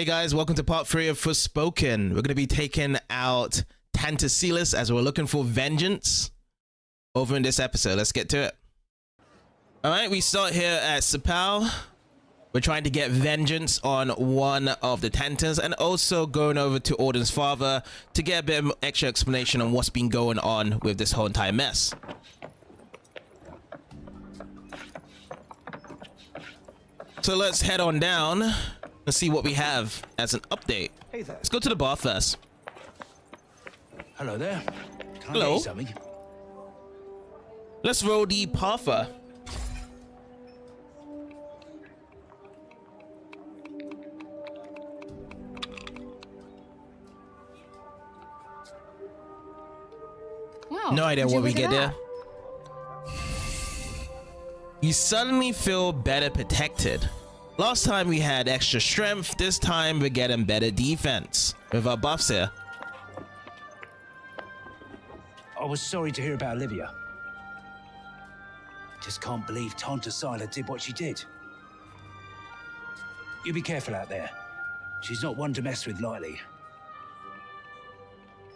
Hey guys, welcome to part 3 of Forspoken. We're going to be taking out Tanta Sila as we're looking for vengeance over in this episode. Let's get to it. Alright, we start here at Cipal. We're trying to get vengeance on one of the Tantas and also going over to Auden's father to get a bit of extra explanation on what's been going on with this whole entire mess. So let's head on down and see what we have as an update. Hey there. Let's go to the bar first. Hello there. Can Hello. I get you something? Let's roll the Partha. Wow, No idea would you what we look get at there. that? You suddenly feel better protected. Last time we had extra strength, this time we're getting better defense with our buffs here. I was sorry to hear about Olivia. Just can't believe Tanta Sila did what she did. You be careful out there. She's not one to mess with lightly.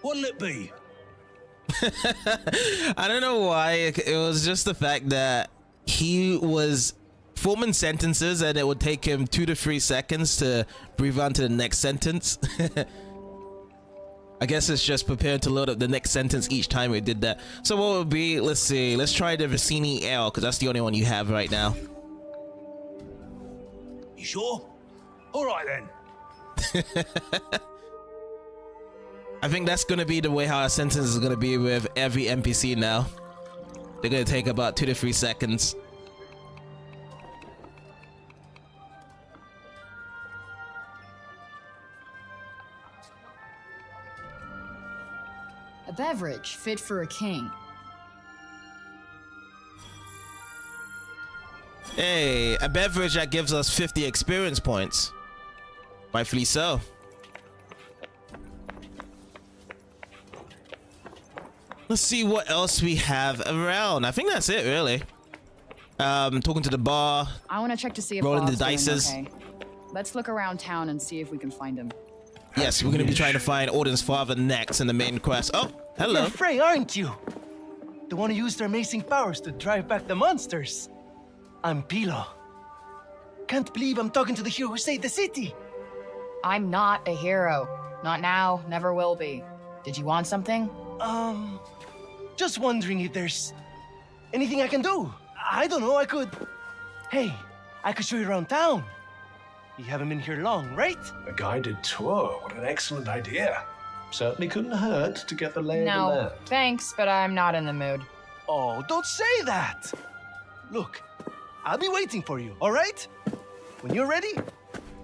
What'll it be? I don't know why, it was just the fact that he was forming sentences and it would take him 2 to 3 seconds to breathe on to the next sentence. I guess it's just prepared to load up the next sentence each time we did that. So what would be, let's see, let's try the Vicini Ale because that's the only one you have right now. You sure? All right then. I think that's gonna be the way how our sentence is gonna be with every NPC now. They're gonna take about 2 to 3 seconds. A beverage fit for a king. Hey, a beverage that gives us 50 experience points. Rightfully so. Let's see what else we have around. I think that's it, really. Talking to the bar. I want to check to see if Rolling the Bob's doing dices. okay. Let's look around town and see if we can find him. Yes, we're gonna be trying to find Auden's father next in the main quest. Oh, hello. You're Frey, aren't you? The one who used their amazing powers to drive back the monsters. I'm Pilo. Can't believe I'm talking to the hero who saved the city. I'm not a hero. Not now, never will be. Did you want something? Just wondering if there's anything I can do. I don't know, I could... Hey, I could show you around town. You haven't been here long, right? A guided tour, what an excellent idea. Certainly couldn't hurt to get the lay of the No, land. thanks, but I'm not in the mood. Oh, don't say that. Look, I'll be waiting for you, all right? When you're ready,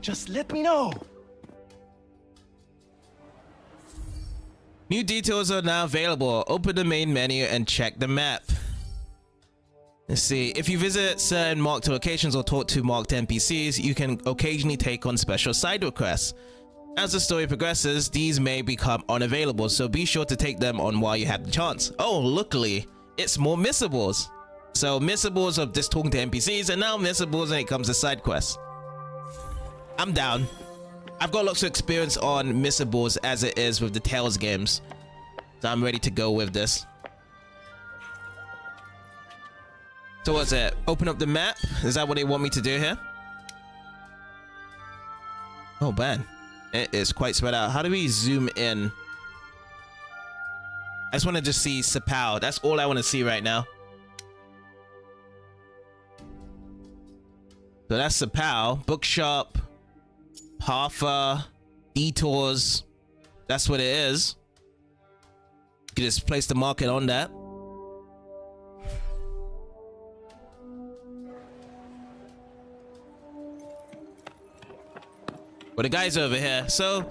just let me know. New details are now available. Open the main menu and check the map. Let's see. If you visit certain marked locations or talk to marked NPCs, you can occasionally take on special side requests. As the story progresses, these may become unavailable, so be sure to take them on while you have the chance. Oh, luckily, it's more missables. So missables of just talking to NPCs and now missables when it comes to side quests. I'm down. I've got lots of experience on missables as it is with the Tales games. So I'm ready to go with this. So what's it? Open up the map? Is that what they want me to do here? Oh man, it is quite spread out. How do we zoom in? I just want to just see Cipal. That's all I want to see right now. So that's Cipal. Bookshop. Partha. Detours. That's what it is. You can just place the market on that. But the guy's over here, so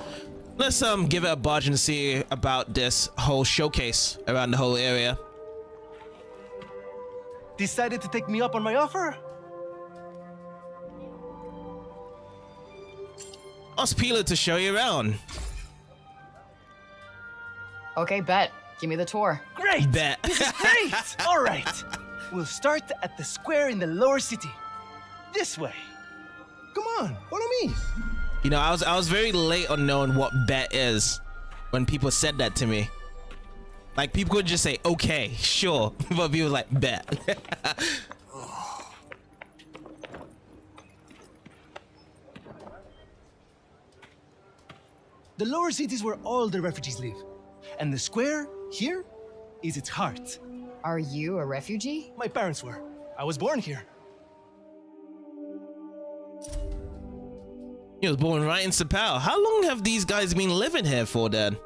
let's give it a barge and see about this whole showcase around the whole area. Decided to take me up on my offer? Ask Pilo to show you around. Okay, bet. Give me the tour. Great! Bet. This is great! All right. We'll start at the square in the lower city. This way. Come on, follow me. You know, I was very late on knowing what bet is when people said that to me. Like, people could just say, okay, sure, but people like, bet. The lower city is where all the refugees live. And the square here is its heart. Are you a refugee? My parents were. I was born here. He was born right in Cipal. How long have these guys been living here for then?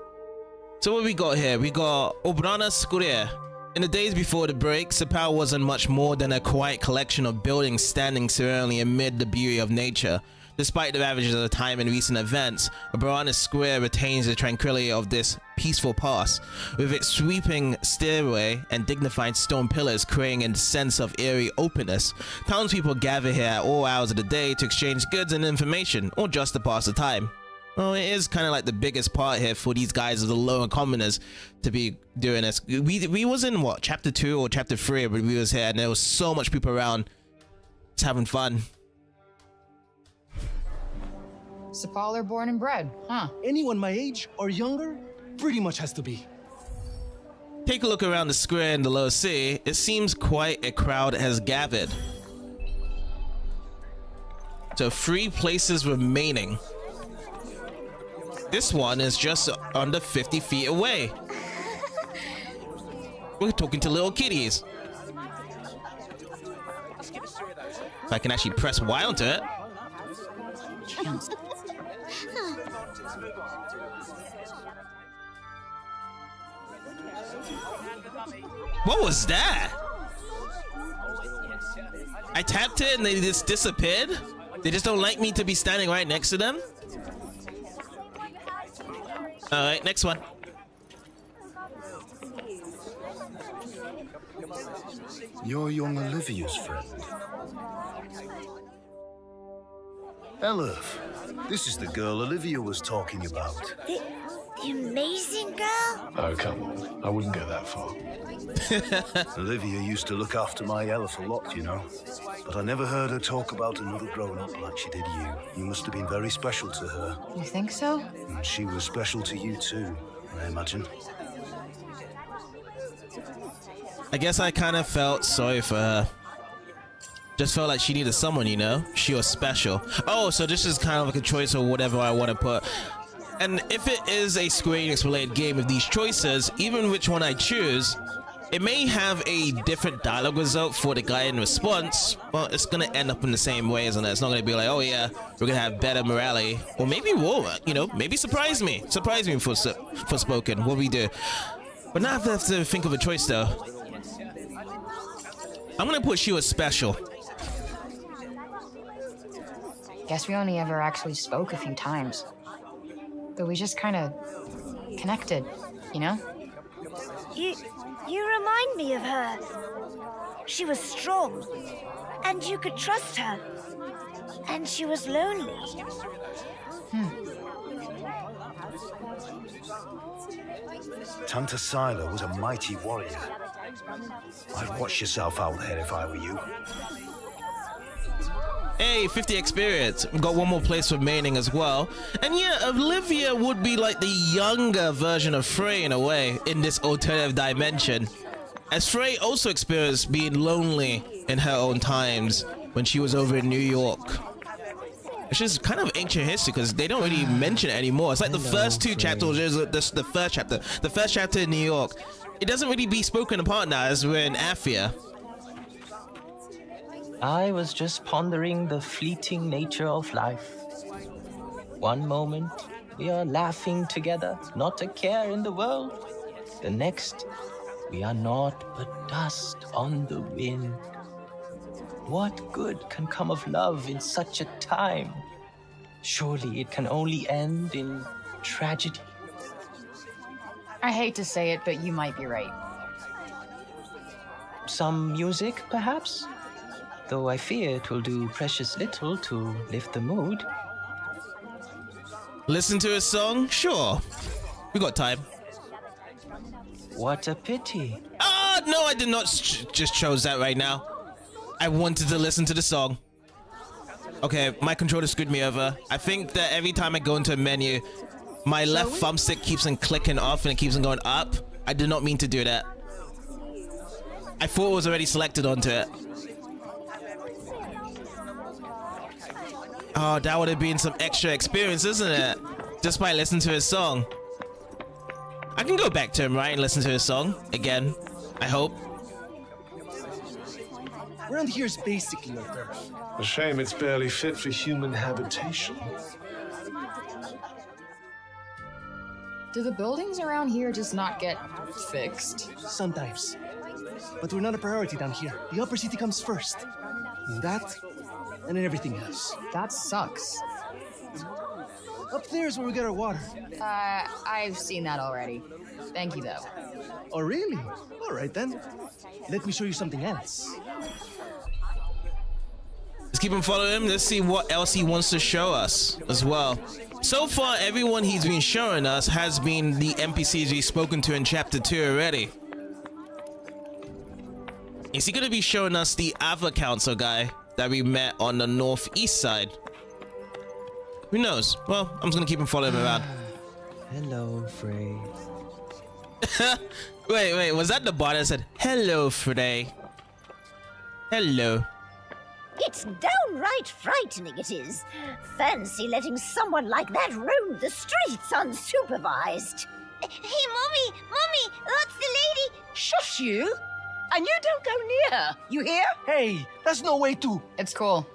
So what we got here? We got Obrana Square. In the days before the break, Cipal wasn't much more than a quiet collection of buildings standing serenely amid the beauty of nature. Despite the ravages of the time and recent events, Obrana Square retains the tranquility of this peaceful past, with its sweeping stairway and dignified stone pillars creating a sense of eerie openness. Townspeople gather here at all hours of the day to exchange goods and information, or just to pass the time. Well, it is kind of like the biggest part here for these guys of the lower commoners to be doing this. We was in what, chapter 2 or chapter 3 when we was here, and there was so much people around just having fun. Cipal are born and bred, huh? Anyone my age or younger pretty much has to be. Take a look around the square in the lower sea. It seems quite a crowd has gathered. So 3 places remaining. This one is just under 50 feet away. We're talking to little kitties. If I can actually press Y onto it. What was that? I tapped it and they just disappeared? They just don't like me to be standing right next to them? Alright, next one. You're young Olivia's friend. Elif, this is the girl Olivia was talking about. The amazing girl? Oh, come on. I wouldn't go that far. Olivia used to look after my Elif a lot, you know. But I never heard her talk about another grown-up like she did you. You must have been very special to her. You think so? And she was special to you too, I imagine. I guess I kind of felt sorry for her. Just felt like she needed someone, you know? She was special. Oh, so this is kind of like a choice or whatever I want to put. And if it is a Square Enix related game with these choices, even which one I choose, it may have a different dialogue result for the guy in response. Well, it's gonna end up in the same way, isn't it? It's not gonna be like, oh yeah, we're gonna have better morality. Or maybe we'll, you know, maybe surprise me for Forspoken, what we do. But now I have to think of a choice though. I'm gonna put she was special. Guess we only ever actually spoke a few times. But we just kind of connected, you know? You remind me of her. She was strong, and you could trust her. And she was lonely. Tanta Sila was a mighty warrior. I'd watch yourself out there if I were you. Hey, 50 experience. We've got one more place remaining as well. And yeah, Olivia would be like the younger version of Frey in a way in this alternative dimension. As Frey also experienced being lonely in her own times when she was over in New York. Which is kind of ancient history because they don't really mention it anymore. It's like the first 2 chapters, the first chapter. The first chapter in New York. It doesn't really be spoken apart now as we're in Afia. I was just pondering the fleeting nature of life. One moment, we are laughing together, not a care in the world. The next, we are naught but dust on the wind. What good can come of love in such a time? Surely it can only end in tragedy. I hate to say it, but you might be right. Some music, perhaps? Though I fear it will do precious little to lift the mood. Listen to a song? Sure. We got time. What a pity. Ah, no, I did not just chose that right now. I wanted to listen to the song. Okay, my controller screwed me over. I think that every time I go into a menu, my left thumbstick keeps on clicking off and it keeps on going up. I did not mean to do that. I thought it was already selected onto it. Oh, that would have been some extra experience, isn't it? Just by listening to his song. I can go back to him, right, and listen to his song again. I hope. Around here is basically Earth. A shame it's barely fit for human habitation. Do the buildings around here just not get fixed? Sometimes. But we're not a priority down here. The upper city comes first. And that, and then everything else. That sucks. Up there is where we get our water. I've seen that already. Thank you, though. Oh, really? All right, then. Let me show you something else. Let's keep him following him. Let's see what else he wants to show us as well. So far, everyone he's been showing us has been the NPCs we've spoken to in Chapter 2 already. Is he going to be showing us the other council guy that we met on the northeast side? Who knows? Well, I'm just going to keep him following him around. Hello, Frey. Wait, was that the bot that said, hello, Frey? Hello. It's downright frightening, it is. Fancy letting someone like that roam the streets unsupervised. Hey, Mommy! Mommy! That's the lady! Shush you! And you don't go near her, you hear? Hey, that's no way to. It's cool.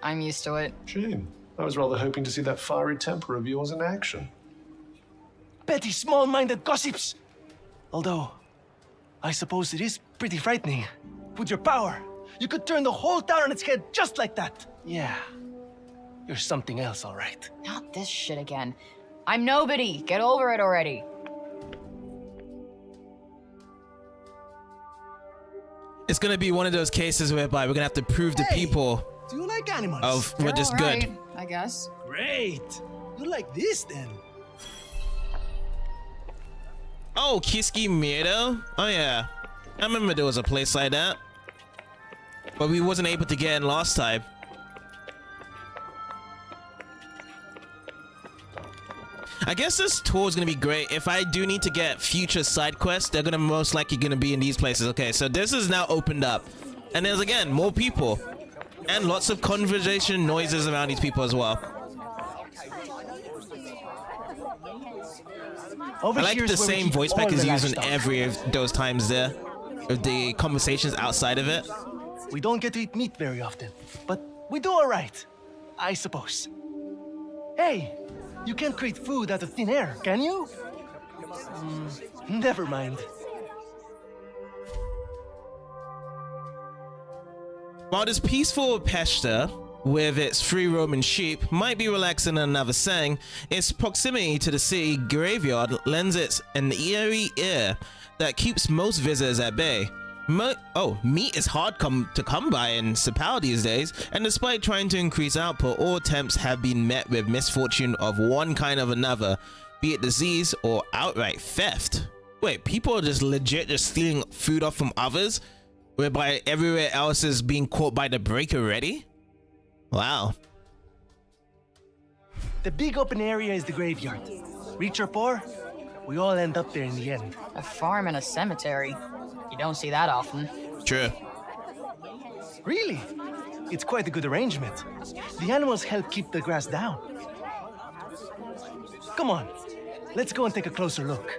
I'm used to it. Shame. I was rather hoping to see that fiery temper of yours in action. Petty, small-minded gossips. Although, I suppose it is pretty frightening. With your power, you could turn the whole town on its head just like that. Yeah, you're something else, all right. Not this shit again. I'm nobody. Get over it already. It's gonna be one of those cases whereby we're gonna have to prove to people Do you like animals? of we're They're just all right, good. I guess. Great. You like this then? Oh, Kiski Meadow? Oh yeah. I remember there was a place like that. But we wasn't able to get in last time. I guess this tour is gonna be great. If I do need to get future side quests, they're gonna most likely gonna be in these places. Okay, so this is now opened up. And there's again more people. And lots of conversation noises around these people as well. Over I like here the is where we same keep voice all pack is the used in livestock. every of those times there. With the conversations outside of it. We don't get to eat meat very often, but we do all right, I suppose. Hey, you can't create food out of thin air, can you? Never mind. While this peaceful Peshta, with its free roaming sheep, might be relaxing in another saying, its proximity to the city graveyard lends it an eerie air that keeps most visitors at bay. Meat is hard to come by in Cipal these days, and despite trying to increase output, all attempts have been met with misfortune of one kind or another, be it disease or outright theft. Wait, people are just legit just stealing food off from others, whereby everywhere else is being caught by the break already? Wow. The big open area is the graveyard. Rich or poor, we all end up there in the end. A farm and a cemetery. You don't see that often. True. Really? It's quite a good arrangement. The animals help keep the grass down. Come on, let's go and take a closer look.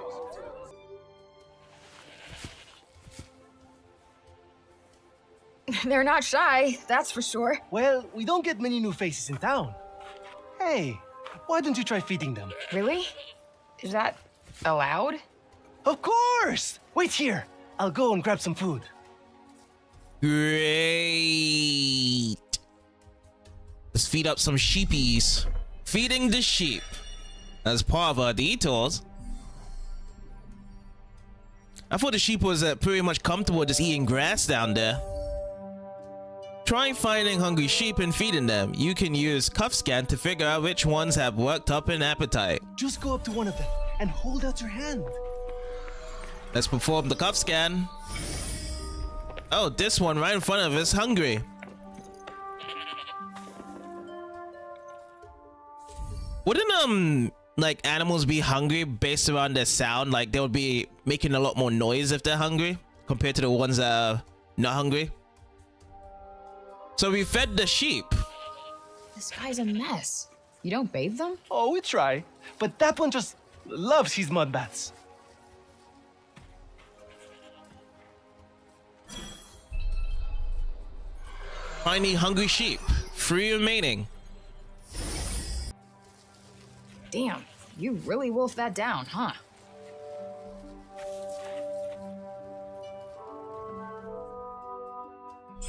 They're not shy, that's for sure. Well, we don't get many new faces in town. Hey, why don't you try feeding them? Really? Is that allowed? Of course! Wait here. I'll go and grab some food. Great. Let's feed up some sheepies. Feeding the sheep. As part of our detours. I thought the sheep was pretty much comfortable just eating grass down there. Try finding hungry sheep and feeding them. You can use cuff scan to figure out which ones have worked up an appetite. Just go up to one of them and hold out your hand. Let's perform the cuff scan. Oh, this one right in front of us, hungry. Wouldn't like animals be hungry based around their sound? Like they would be making a lot more noise if they're hungry compared to the ones that are not hungry. So we fed the sheep. This guy's a mess. You don't bathe them? Oh, we try. But that one just loves his mud baths. Tiny hungry sheep. 3 remaining. Damn, you really wolfed that down, huh?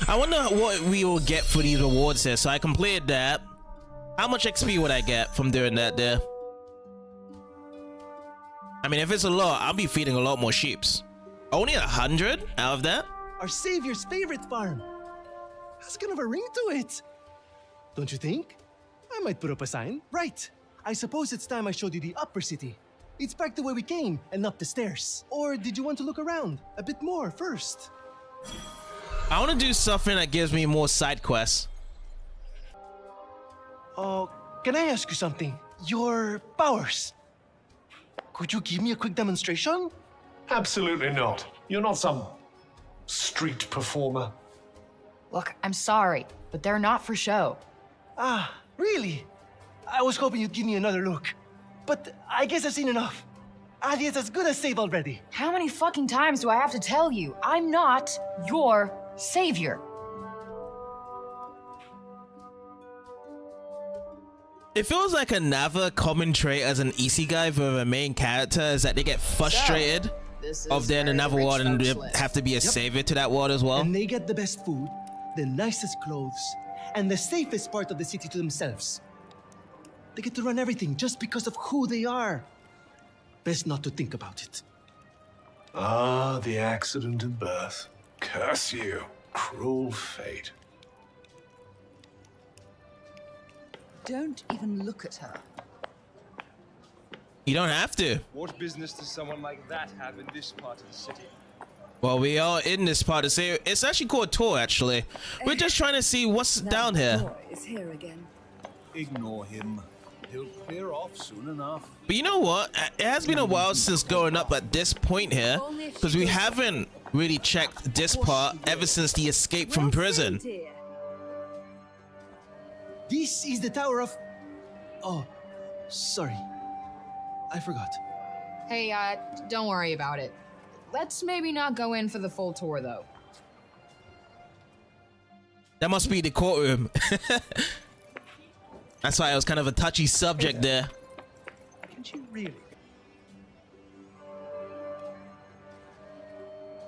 I wonder what we will get for these rewards here. So I completed that. How much XP would I get from doing that there? I mean, if it's a lot, I'll be feeding a lot more sheeps. Only 100 out of that? Our savior's favorite farm. Has kind of a ring to it. Don't you think? I might put up a sign. Right. I suppose it's time I showed you the upper city. It's back the way we came and up the stairs. Or did you want to look around a bit more first? I want to do something that gives me more side quests. Oh, can I ask you something? Your powers. Could you give me a quick demonstration? Absolutely not. You're not some street performer. Look, I'm sorry, but they're not for show. Ah, really? I was hoping you'd give me another look. But I guess I've seen enough. Alia's as good as saved already. How many fucking times do I have to tell you? I'm not your savior. It feels like another common trait as an isekai for a main character is that they get frustrated of they're in another world and they have to be a savior to that world as well. And they get the best food, the nicest clothes, and the safest part of the city to themselves. They get to run everything just because of who they are. Best not to think about it. Ah, the accident of birth. Curse you, cruel fate. Don't even look at her. You don't have to. What business does someone like that have in this part of the city? Well, we are in this part of the city. It's actually called a tour, actually. We're just trying to see what's down here. Boy is here again. Ignore him. He'll clear off soon enough. But you know what? It has been a while since going up at this point here, because we haven't really checked this part ever since the escape from prison. This is the Tower of... Oh, sorry. I forgot. Hey, don't worry about it. Let's maybe not go in for the full tour, though. That must be the courtroom. That's why it was kind of a touchy subject there. Can you really?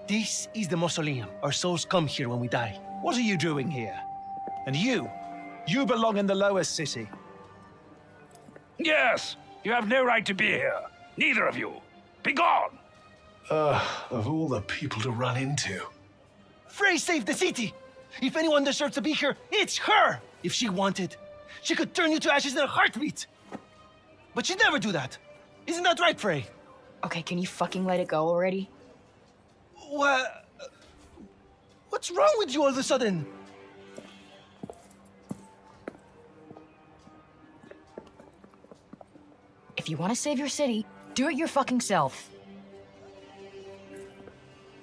This is the mausoleum. Our souls come here when we die. What are you doing here? And you? You belong in the lower city. Yes, you have no right to be here. Neither of you. Be gone! Of all the people to run into. Frey saved the city! If anyone deserves to be here, it's her! If she wanted, she could turn you to ashes in a heartbeat! But she'd never do that. Isn't that right, Frey? Okay, can you fucking let it go already? What? What's wrong with you all of a sudden? If you want to save your city, do it your fucking self.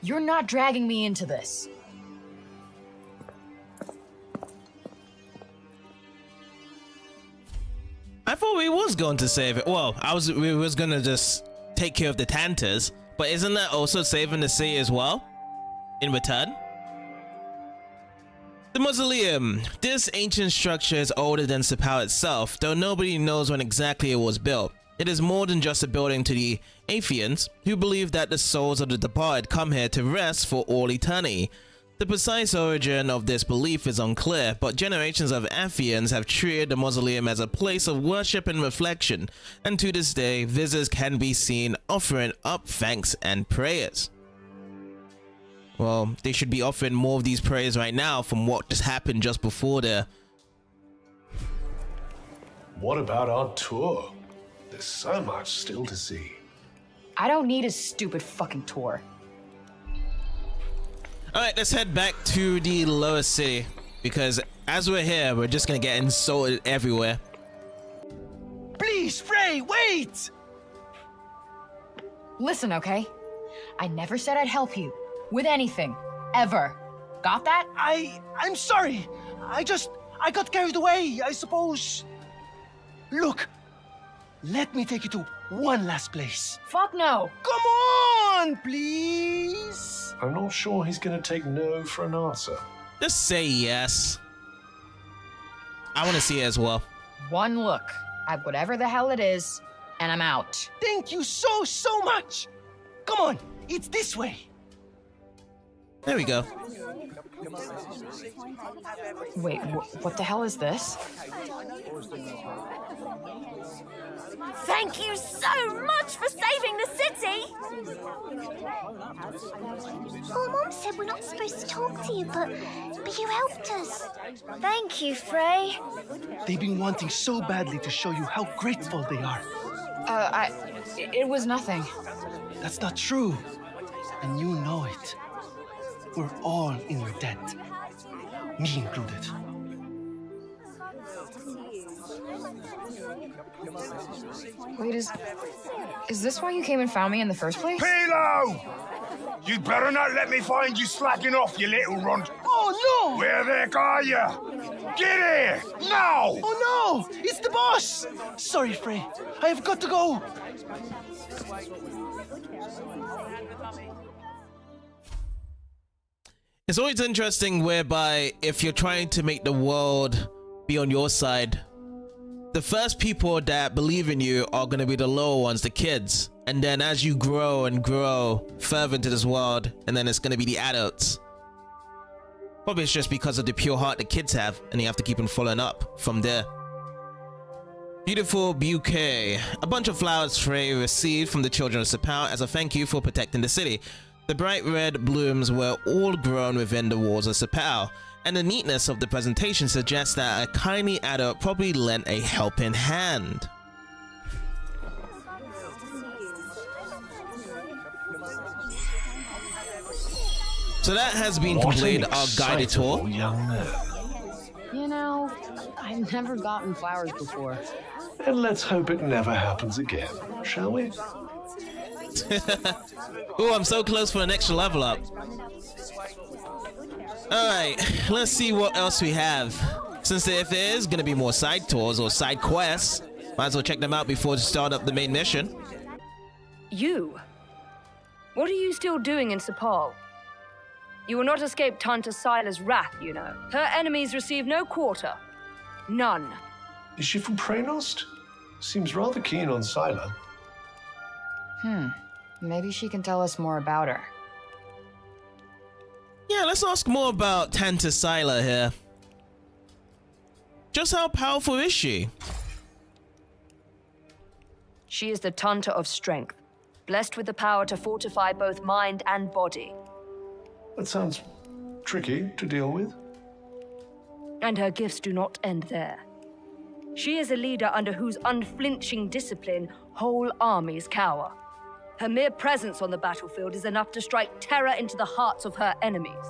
You're not dragging me into this. I thought we was going to save it. Well, we was gonna just take care of the Tantas, but isn't that also saving the city as well? In return? The mausoleum. This ancient structure is older than Cipal itself, though nobody knows when exactly it was built. It is more than just a building to the Athenians, who believe that the souls of the departed come here to rest for all eternity. The precise origin of this belief is unclear, but generations of Athenians have treated the mausoleum as a place of worship and reflection, and to this day, visitors can be seen offering up thanks and prayers. Well, they should be offering more of these prayers right now from what just happened just before there. What about our tour? There's so much still to see. I don't need a stupid fucking tour. Alright, let's head back to the lower city, because as we're here, we're just gonna get insulted everywhere. Please! Please, Frey, wait! Listen, okay? I never said I'd help you. With anything. Ever. Got that? I'm sorry. I got carried away, I suppose. Look, let me take you to one last place. Fuck no. Come on, please. I'm not sure he's going to take no for an answer. Just say yes. I want to see it as well. One look at whatever the hell it is, and I'm out. Thank you so much. Come on, it's this way. There we go. Wait, what the hell is this? Thank you so much for saving the city! Oh, Mom said we're not supposed to talk to you, but you helped us. Thank you, Frey. They've been wanting so badly to show you how grateful they are. It was nothing. That's not true. And you know it. We're all in your debt. Me included. Wait, is this why you came and found me in the first place? Pilo! You'd better not let me find you slacking off, you little runt. Oh, no! Where the heck are you? Get here! Now! Oh, no! It's the boss! Sorry, Frey. I have got to go. It's always interesting whereby if you're trying to make the world be on your side, the first people that believe in you are going to be the lower ones, the kids. And then as you grow and grow further into this world, and then it's going to be the adults. Probably it's just because of the pure heart the kids have, and you have to keep on following up from there. Beautiful bouquet. A bunch of flowers Frey received from the children of Cipal as a thank you for protecting the city. The bright red blooms were all grown within the walls of Cipal, and the neatness of the presentation suggests that a kindly adult probably lent a helping hand. So that has been completed, our guided tour. Young man. You know, I've never gotten flowers before. And let's hope it never happens again, shall we? Oh, I'm so close for an extra level up. Alright, let's see what else we have. Since if there is going to be more side tours or side quests, might as well check them out before we start up the main mission. You? What are you still doing in Cipal? You will not escape Tanta Sila's wrath, you know. Her enemies receive no quarter. None. Is she from Praenost? Seems rather keen on Sila. Maybe she can tell us more about her. Yeah, let's ask more about Tanta Sila here. Just how powerful is she? She is the Tanta of strength, blessed with the power to fortify both mind and body. That sounds tricky to deal with. And her gifts do not end there. She is a leader under whose unflinching discipline whole armies cower. Her mere presence on the battlefield is enough to strike terror into the hearts of her enemies.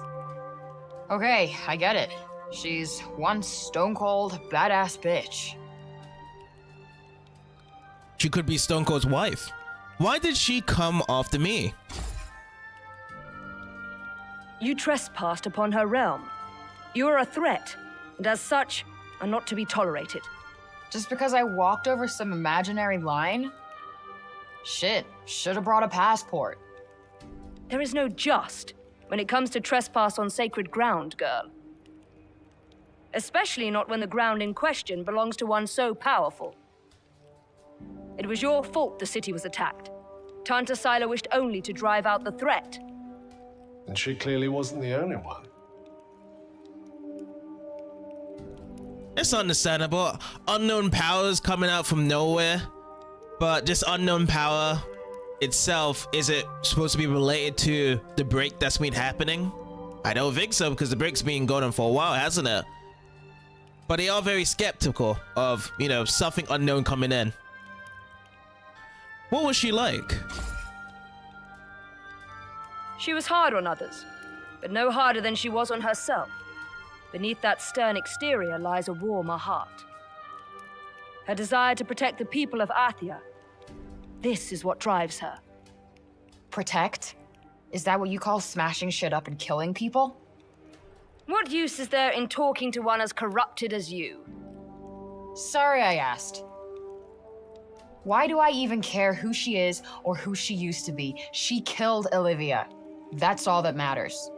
Okay, I get it. She's one stone-cold, badass bitch. She could be Stone Cold's wife. Why did she come after me? You trespassed upon her realm. You are a threat, and as such, are not to be tolerated. Just because I walked over some imaginary line? Shit, should have brought a passport. There is no just when it comes to trespass on sacred ground, girl. Especially not when the ground in question belongs to one so powerful. It was your fault the city was attacked. Tanta Sila wished only to drive out the threat. And she clearly wasn't the only one. It's understandable. Unknown powers coming out from nowhere. But this unknown power itself, is it supposed to be related to the break that's been happening? I don't think so, because the break's been going on for a while, hasn't it? But they are very skeptical of, you know, something unknown coming in. What was she like? She was hard on others, but no harder than she was on herself. Beneath that stern exterior lies a warmer heart. Her desire to protect the people of Athia. This is what drives her. Protect? Is that what you call smashing shit up and killing people? What use is there in talking to one as corrupted as you? Sorry I asked. Why do I even care who she is or who she used to be? She killed Olivia. That's all that matters.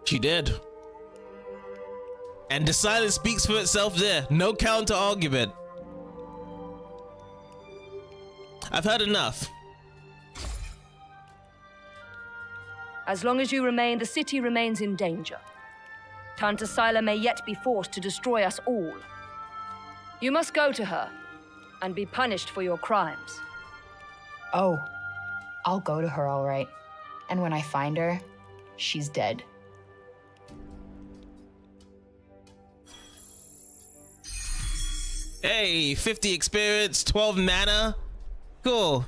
She did. And the silence speaks for itself there. No counter argument. I've heard enough. As long as you remain, the city remains in danger. Tanta Sila may yet be forced to destroy us all. You must go to her and be punished for your crimes. Oh, I'll go to her all right. And when I find her, she's dead. Hey, 50 experience, 12 mana. Cool.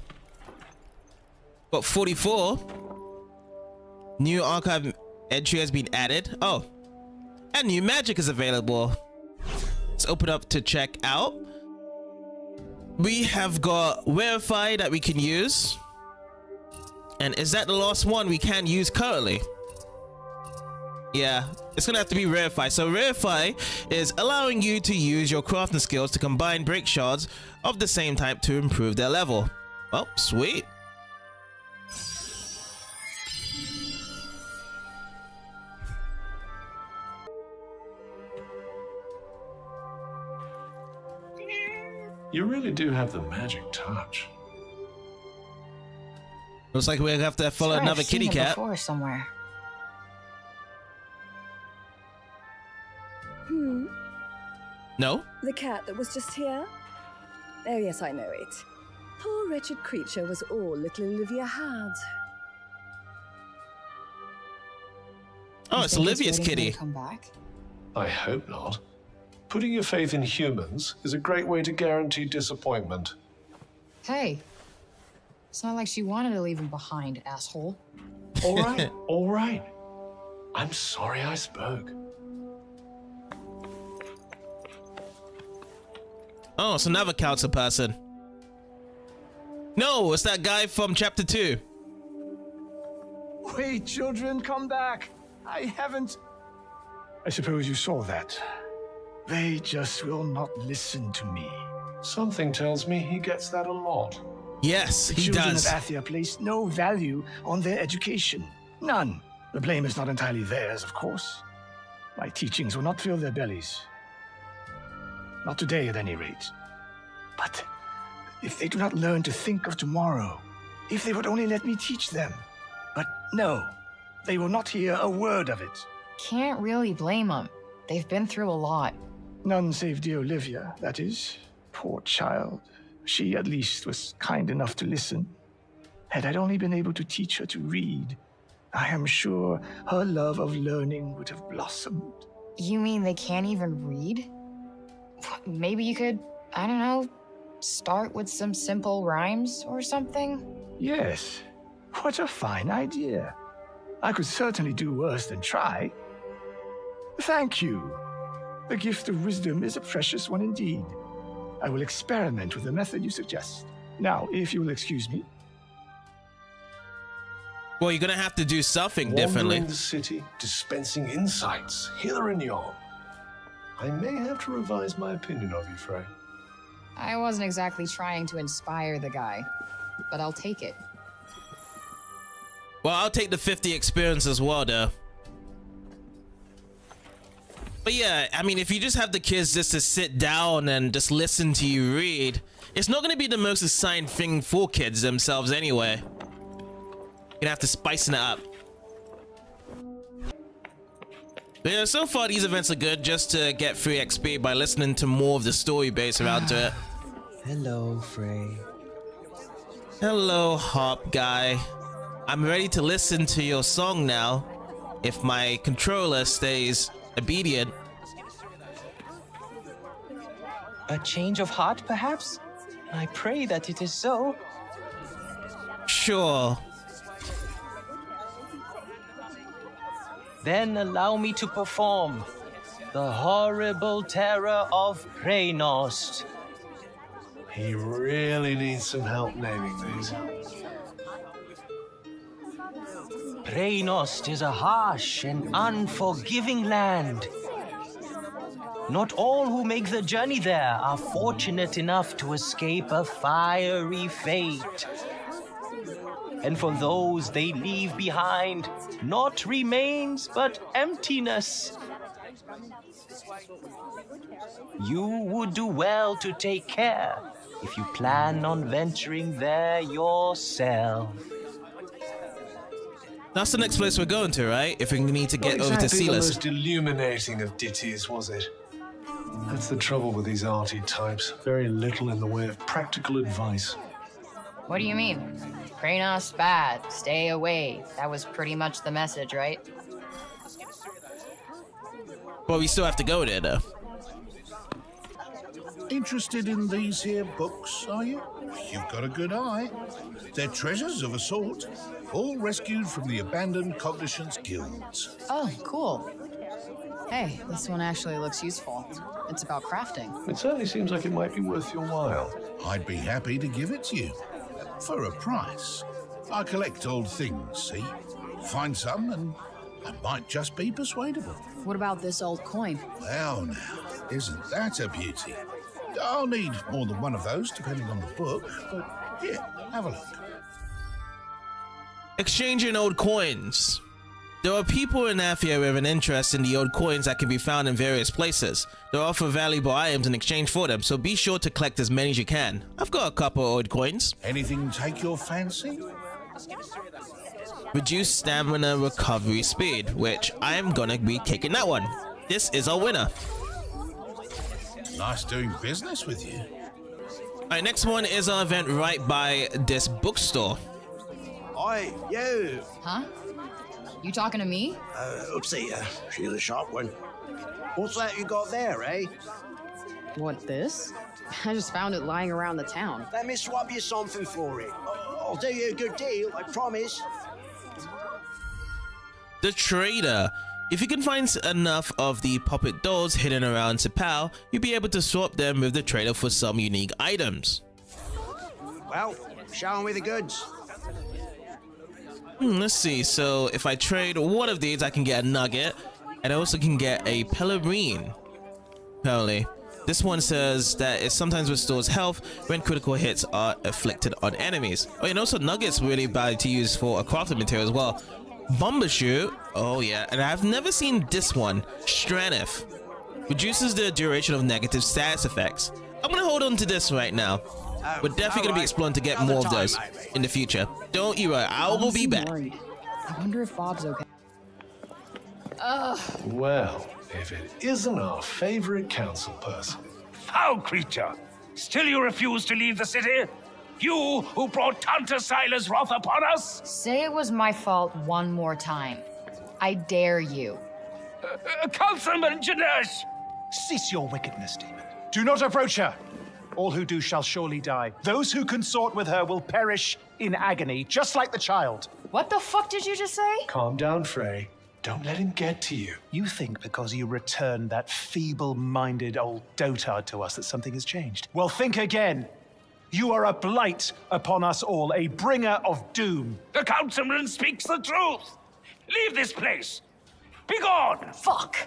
Got 44. New archive entry has been added. Oh, and new magic is available. Let's open up to check out. We have got Verify that we can use. And is that the last one we can use currently? Yeah, it's gonna have to be Verify. So Verify is allowing you to use your crafting skills to combine break shards of the same type to improve their level. Oh, sweet. You really do have the magic touch. Looks like we're gonna have to follow another kitty I've seen him cat. before somewhere. No? The cat that was just here? Oh, yes, I know it. Poor wretched creature was all little Olivia had. Oh, it's Olivia's kitty. Come back? I hope not. Putting your faith in humans is a great way to guarantee disappointment. Hey, it's not like she wanted to leave him behind, asshole. All right, all right. I'm sorry I spoke. Oh, so another council person. No, it's that guy from chapter 2. Wait, children, come back. I haven't... I suppose you saw that. They just will not listen to me. Something tells me he gets that a lot. Yes, he children does. of Athia place no value on their education. None. The blame is not entirely theirs, of course. My teachings will not fill their bellies. Not today, at any rate. But if they do not learn to think of tomorrow, if they would only let me teach them. But no, they will not hear a word of it. Can't really blame them. They've been through a lot. None save dear Olivia, that is. Poor child. She, at least, was kind enough to listen. Had I only been able to teach her to read, I am sure her love of learning would have blossomed. You mean they can't even read? Maybe you could, I don't know, start with some simple rhymes or something? Yes. What a fine idea. I could certainly do worse than try. Thank you. The gift of wisdom is a precious one indeed. I will experiment with the method you suggest. Now, if you will excuse me. Well, you're gonna have to do something differently. Wandering the city, dispensing insights, hither and yon. I may have to revise my opinion of you, Frey. I wasn't exactly trying to inspire the guy, but I'll take it. Well, I'll take the 50 experience as well, though. But yeah, I mean, if you just have the kids just to sit down and just listen to you read, it's not going to be the most exciting thing for kids themselves anyway. You're gonna have to spice it up. But yeah, so far these events are good just to get free XP by listening to more of the story base around to it. Hello, Frey. Hello, Hop Guy. I'm ready to listen to your song now, if my controller stays obedient. A change of heart, perhaps? I pray that it is so. Sure. Then allow me to perform The horrible terror of Preynost. He really needs some help naming these. Preynost is a harsh and unforgiving land. Not all who make the journey there are fortunate enough to escape a fiery fate. And for those they leave behind, not remains but emptiness. You would do well to take care if you plan on venturing there yourself. That's the next place we're going to, right? If we need to get over to Exactly the Sila's. most illuminating of ditties, was it? That's the trouble with these arty types. Very little in the way of practical advice. What do you mean? Preynost bad, stay away. That was pretty much the message, right? But we still have to go there, though. Interested in these here books, are you? You've got a good eye. They're treasures of a sort, all rescued from the abandoned Cognitions guilds. Oh, cool. Hey, this one actually looks useful. It's about crafting. It certainly seems like it might be worth your while. I'd be happy to give it to you. For a price. I collect old things, see? Find some and I might just be persuadable. What about this old coin? Well now, isn't that a beauty? I'll need more than one of those, depending on the book, but here, have a look. Exchanging old coins. There are people in Athia with an interest in the old coins that can be found in various places. They offer valuable items in exchange for them, so be sure to collect as many as you can. I've got a couple of old coins. Anything take your fancy? Reduce stamina recovery speed, which I am gonna be taking that one. This is our winner. Nice doing business with you. Alright, next one is our event right by this bookstore. Oi, you! Huh? You talking to me? Oopsie, she's a sharp one. What's that you got there, eh? What, this? I just found it lying around the town. Let me swap you something for it. I'll do you a good deal, I promise. The Trader. If you can find enough of the puppet dolls hidden around Cipal, you'll be able to swap them with the trader for some unique items. Well, show me the goods. Let's see, so if I trade one of these, I can get a nugget, and I also can get a pelerine. Apparently. This one says that it sometimes restores health when critical hits are inflicted on enemies. Oh, and also nuggets really bad to use for a crafting material as well. Bumbershoot. Oh yeah, and I've never seen this one. Stranith. Reduces the duration of negative status effects. I'm gonna hold on to this right now. We're definitely gonna be exploring to get more of those in the future. Don't you worry, I will be back. I wonder if Bob's okay. Ugh. Well, if it isn't our favorite council person. Foul creature! Still you refuse to leave the city? You who brought Tanta Sila's wrath upon us? Say it was my fault one more time. I dare you. Councilman Janesh! Cease your wickedness, demon. Do not approach her. All who do shall surely die. Those who consort with her will perish in agony, just like the child. What the fuck did you just say? Calm down, Frey. Don't let him get to you. You think because you returned that feeble-minded old dotard to us that something has changed? Well, think again. You are a blight upon us all, a bringer of doom. The councilman speaks the truth! Leave this place! Be gone! Fuck!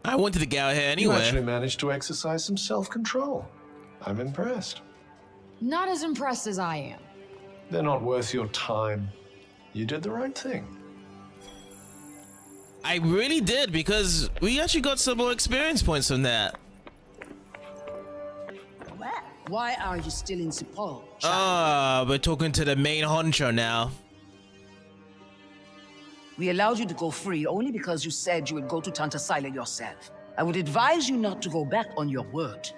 I wanted to get out here You anyway. actually managed to exercise some self-control. I'm impressed. Not as impressed as I am. They're not worth your time. You did the right thing. I really did, because we actually got some more experience points from that. Why are you still in Cipal? We're talking to the main honcho now. We allowed you to go free only because you said you would go to Tanta Sila yourself. I would advise you not to go back on your word.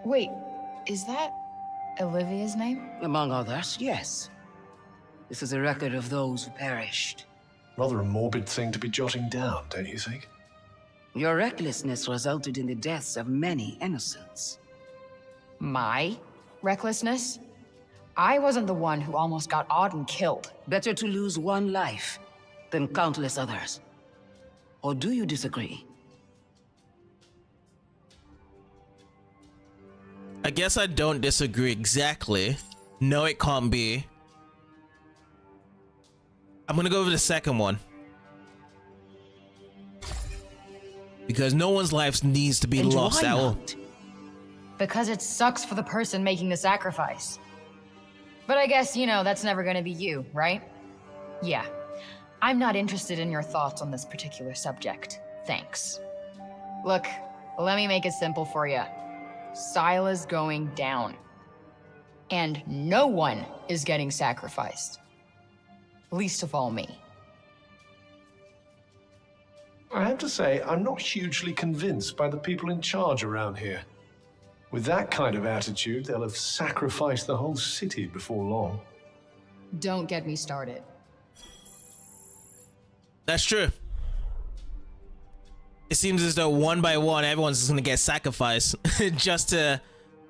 Wait, is that Olivia's name? Among others, yes. This is a record of those who perished. Rather a morbid thing to be jotting down, don't you think? Your recklessness resulted in the deaths of many innocents. My recklessness? I wasn't the one who almost got Auden killed. Better to lose one life than countless others. Or do you disagree? I guess I don't disagree exactly. No, it can't be. I'm gonna go with the second one. Because no one's life needs to be And lost why at all. not? Because it sucks for the person making the sacrifice. But I guess, you know, that's never gonna be you, right? Yeah. I'm not interested in your thoughts on this particular subject. Thanks. Look, let me make it simple for you. Sila's going down. And no one is getting sacrificed. Least of all me. I have to say, I'm not hugely convinced by the people in charge around here. With that kind of attitude, they'll have sacrificed the whole city before long. Don't get me started. That's true. It seems as though one by one, everyone's just gonna get sacrificed just to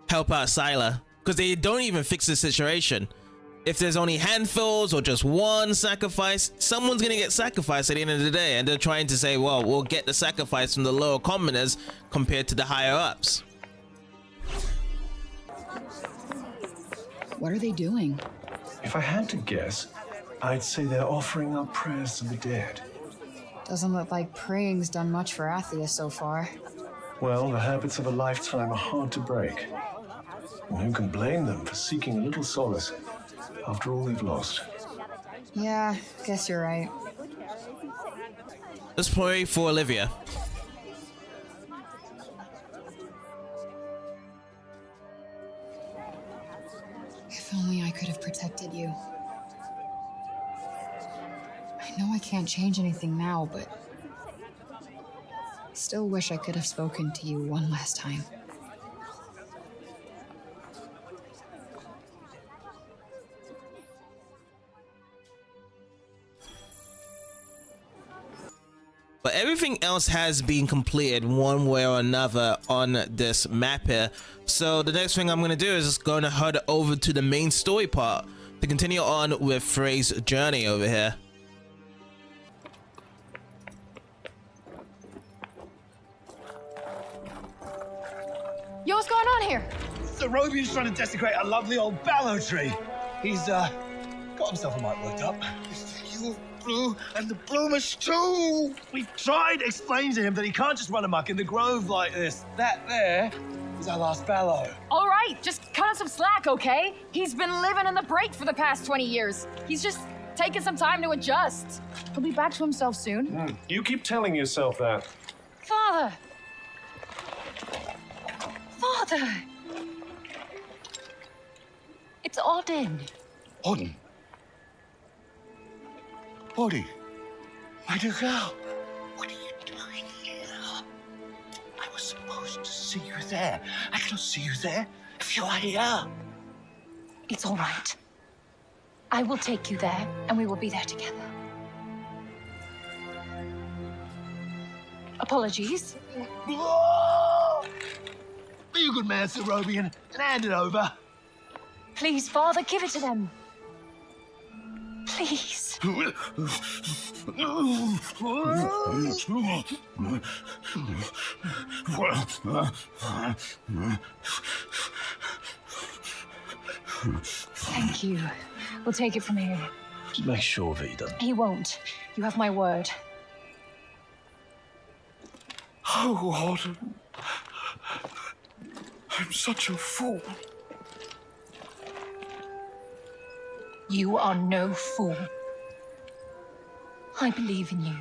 help out Sila. Because they don't even fix the situation. If there's only handfuls or just one sacrifice, someone's gonna get sacrificed at the end of the day. And they're trying to say, well, we'll get the sacrifice from the lower commoners compared to the higher ups. What are they doing? If I had to guess, I'd say they're offering up prayers to the dead. Doesn't look like praying's done much for Athia so far. Well, the habits of a lifetime are hard to break. And who can blame them for seeking a little solace after all they've lost? Yeah, guess you're right. Let's pray for Olivia. If only I could have protected you. I know I can't change anything now, but I still wish I could have spoken to you one last time. But everything else has been completed one way or another on this map here. So the next thing I'm going to do is just going to head over to the main story part to continue on with Frey's journey over here. Yo, what's going on here? The Robian's trying to desecrate a lovely old ballow tree. He's, got himself a mite worked up. You blue and the bloomers too. We've tried explaining to him that he can't just run amok in the grove like this. That there is our last ballow. All right, just cut us some slack, okay? He's been living in the break for the past 20 years. He's just taking some time to adjust. He'll be back to himself soon. You keep telling yourself that. Father! Father! It's Auden. Auden? Auden? My dear girl, what are you doing here? I was supposed to see you there. I cannot see you there if you are here. It's all right. I will take you there, and we will be there together. Apologies. Be a good man, Sir Robian, and hand it over. Please, Father, give it to them. Please. Thank you. We'll take it from here. Just make sure of it, he doesn't. He won't. You have my word. Oh, Auden. I'm such a fool. You are no fool. I believe in you.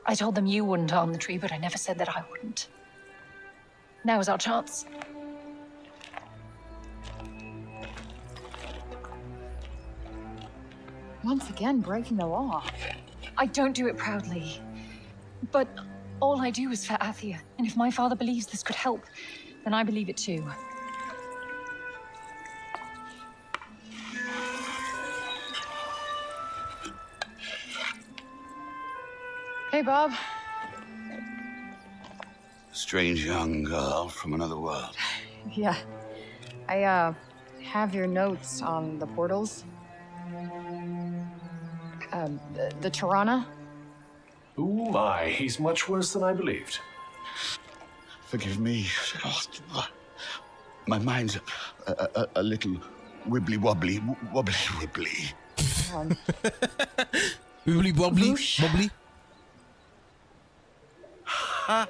I told them you wouldn't harm the tree, but I never said that I wouldn't. Now is our chance. Once again, breaking the law. I don't do it proudly. But all I do is for Athia. And if my father believes this could help, then I believe it too. Hey, Bob. Strange young girl from another world. Yeah. I have your notes on the portals. The Tirana? Ooh my, he's much worse than I believed. Forgive me. My mind's a little wibbly wobbly. Wibbly wobbly? Wobbly? Ha!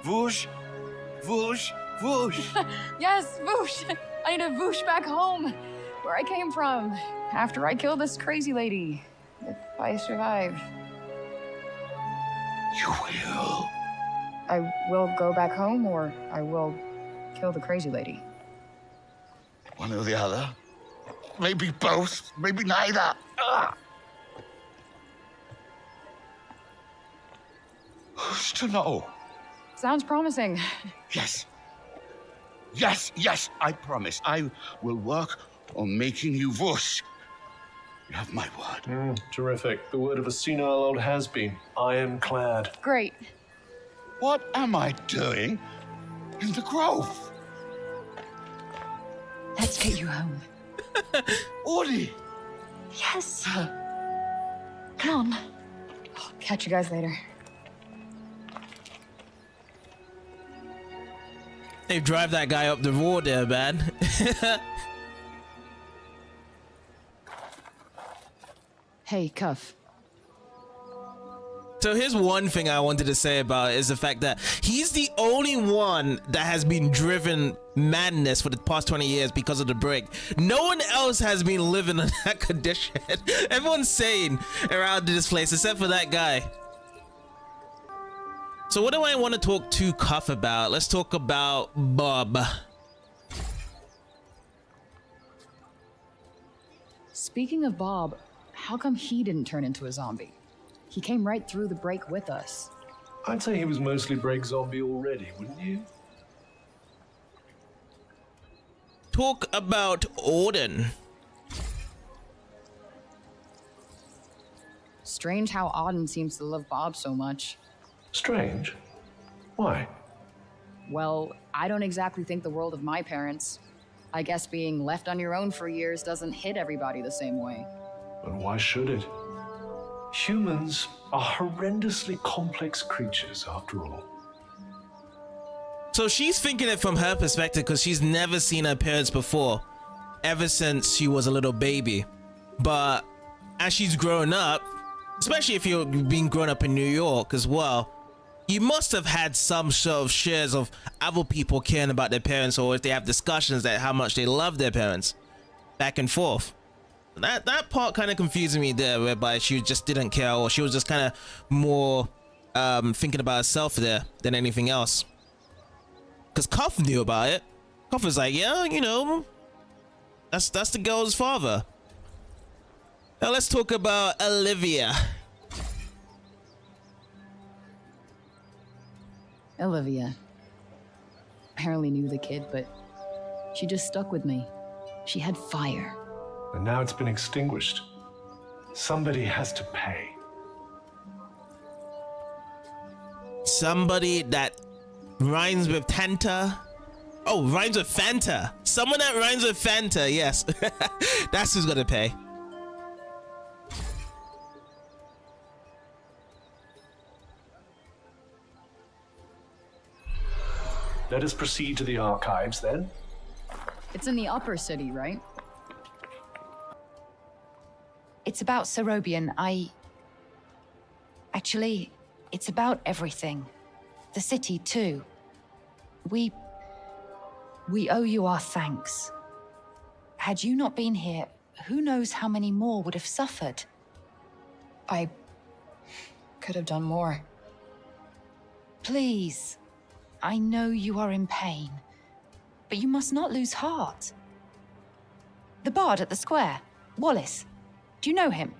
Whoosh! Whoosh! Whoosh! Yes, Voosh! I need to Voosh back home, where I came from, after I killed this crazy lady. If I survive. You will. I will go back home, or I will kill the crazy lady. One or the other. Maybe both. Maybe neither. Ugh. Who's to know? Sounds promising. Yes. Yes, yes, I promise. I will work on making you whoosh. You have my word. Terrific. The word of a senile old has-been. Ironclad. Great. What am I doing in the grove? Let's get you home. Audi! Yes. Come on. I'll catch you guys later. They drive that guy up the road there, man. Hey, Cuff. So here's one thing I wanted to say about it, is the fact that he's the only one that has been driven madness for the past 20 years because of the break. No one else has been living in that condition. Everyone's sane around this place except for that guy. So what do I want to talk to Cuff about? Let's talk about Bob. Speaking of Bob, how come he didn't turn into a zombie? He came right through the break with us. I'd say he was mostly break zombie already, wouldn't you? Talk about Auden. Strange how Auden seems to love Bob so much. Strange? Why? Well, I don't exactly think the world of my parents. I guess being left on your own for years doesn't hit everybody the same way. But why should it? Humans are horrendously complex creatures, after all. So she's thinking it from her perspective because she's never seen her parents before, ever since she was a little baby. But as she's grown up, especially if you're being grown up in New York as well, you must have had some sort of shares of other people caring about their parents, or if they have discussions that how much they love their parents, back and forth. That part kind of confused me there, whereby she just didn't care, or she was just kind of more thinking about herself there than anything else. Because Cuff knew about it. Cuff was like, yeah, you know, that's the girl's father. Now let's talk about Olivia. Olivia. Apparently knew the kid, but she just stuck with me. She had fire. And now it's been extinguished. Somebody has to pay. Somebody that rhymes with Tanta. Oh, rhymes with Fanta. Someone that rhymes with Fanta, yes. That's who's gonna pay. Let us proceed to the archives, then. It's in the upper city, right? It's about Cerobian. Actually, it's about everything. The city, too. We owe you our thanks. Had you not been here, who knows how many more would have suffered? I could have done more. Please. I know you are in pain, but you must not lose heart. The bard at the square, Wallace. Do you know him?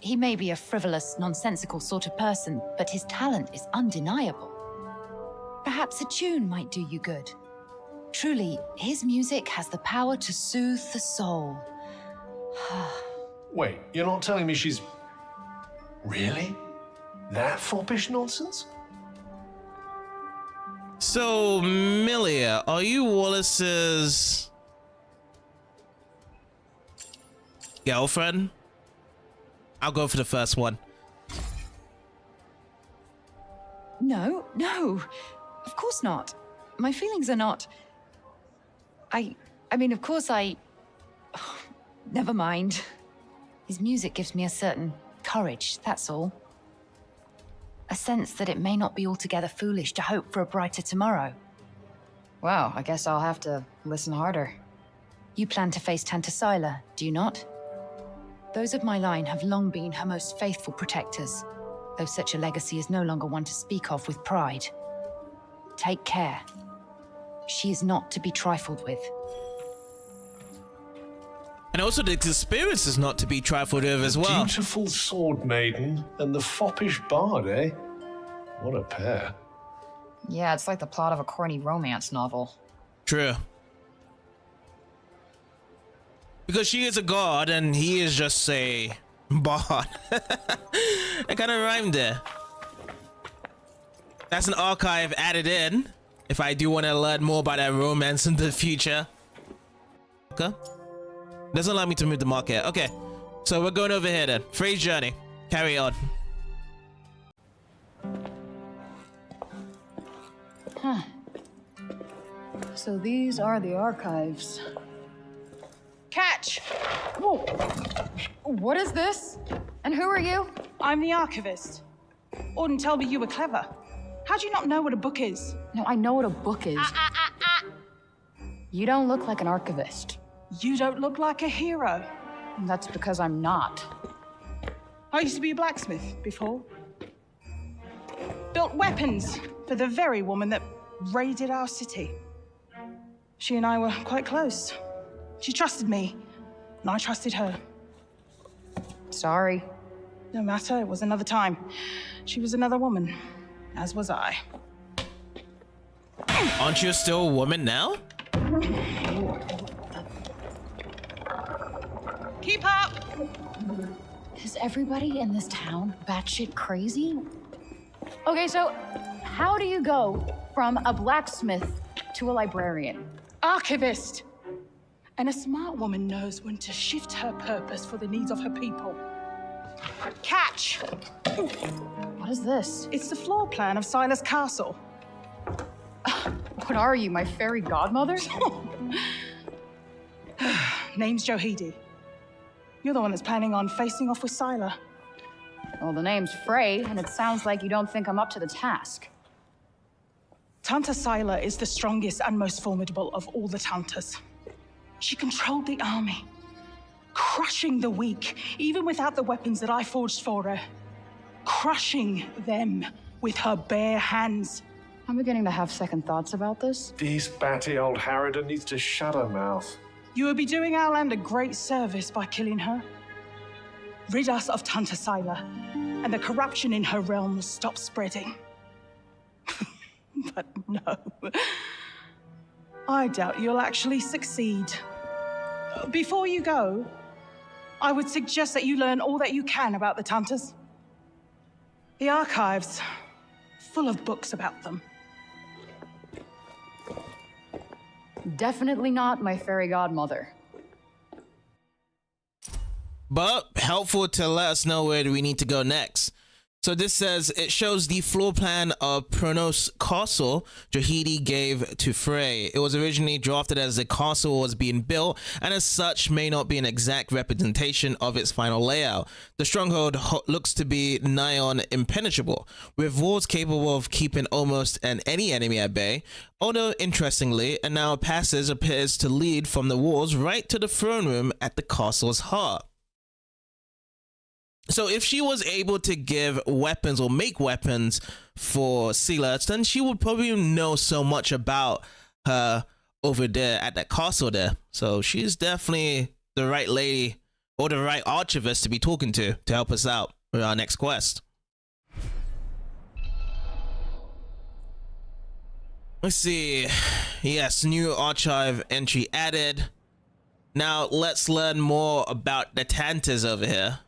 He may be a frivolous, nonsensical sort of person, but his talent is undeniable. Perhaps a tune might do you good. Truly, his music has the power to soothe the soul. Wait, you're not telling me she's... Really? That foppish nonsense? So, Milia, are you Wallace's girlfriend? I'll go for the first one. No, no. Of course not. My feelings are not... I mean, of course oh, never mind. His music gives me a certain courage, that's all. A sense that it may not be altogether foolish to hope for a brighter tomorrow. Wow, I guess I'll have to listen harder. You plan to face Tanta Sila, do you not? Those of my line have long been her most faithful protectors, though such a legacy is no longer one to speak of with pride. Take care. She is not to be trifled with. And also the experience is not to be trifled with as well. Beautiful sword maiden and the foppish bard, eh? What a pair. Yeah, it's like the plot of a corny romance novel. True. Because she is a god and he is just a bard. That kind of rhymed there. That's an archive added in if I do want to learn more about that romance in the future. Okay. Doesn't allow me to move the market. Okay. So we're going over here then. Frey's journey. Carry on. Huh. So these are the archives. Catch! Whoa! What is this? And who are you? I'm the archivist. Auden told me you were clever. How do you not know what a book is? No, I know what a book is. You don't look like an archivist. You don't look like a hero. That's because I'm not. I used to be a blacksmith before. Built weapons for the very woman that raided our city. She and I were quite close. She trusted me, and I trusted her. Sorry. No matter, it was another time. She was another woman, as was I. Aren't you still a woman now? Keep up! Is everybody in this town batshit crazy? Okay, so how do you go from a blacksmith to a librarian? Archivist! And a smart woman knows when to shift her purpose for the needs of her people. Catch! What is this? It's the floor plan of Sila's castle. What are you, my fairy godmother? Name's Johidi. You're the one that's planning on facing off with Sila. Well, the name's Frey, and it sounds like you don't think I'm up to the task. Tanta Sila is the strongest and most formidable of all the Tantas. She controlled the army, crushing the weak, even without the weapons that I forged for her. Crushing them with her bare hands. I'm beginning to have second thoughts about this. This batty old harridan needs to shut her mouth. You would be doing our land a great service by killing her. Rid us of Tanta Sila, and the corruption in her realm will stop spreading. But no. I doubt you'll actually succeed. Before you go, I would suggest that you learn all that you can about the Tantas. The archives, full of books about them. Definitely not my fairy godmother. But helpful to let us know where we need to go next. So this says it shows the floor plan of Pronos Castle Johidi gave to Frey. It was originally drafted as the castle was being built, and as such may not be an exact representation of its final layout. The stronghold looks to be nigh on impenetrable, with walls capable of keeping almost any enemy at bay. Although interestingly, a narrow passage appears to lead from the walls right to the throne room at the castle's heart. So if she was able to give weapons or make weapons for Sila, then she would probably know so much about her over there at that castle there. So she's definitely the right lady or the right archivist to be talking to help us out with our next quest. Let's see. Yes, new archive entry added. Now let's learn more about the Tantas over here.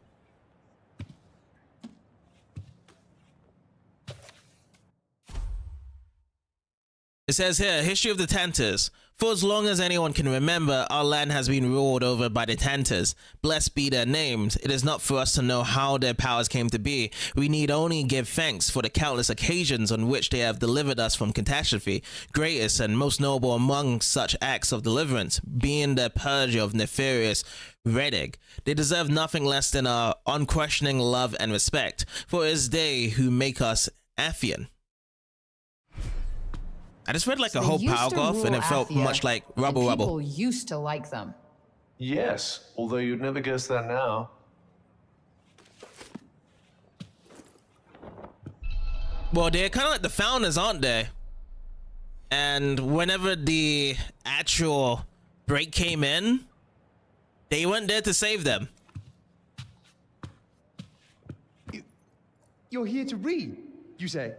It says here, history of the Tantas. For as long as anyone can remember, our land has been ruled over by the Tantas. Blessed be their names. It is not for us to know how their powers came to be. We need only give thanks for the countless occasions on which they have delivered us from catastrophe. Greatest and most noble among such acts of deliverance being the purge of nefarious Redig. They deserve nothing less than our unquestioning love and respect, for it is they who make us Athian. I just read like a whole paragraph and it felt much like rubble. People used to like them. Yes, although you'd never guess that now. Well, they're kind of like the founders, aren't they? And whenever the actual break came in, they weren't there to save them. You're here to read, you say?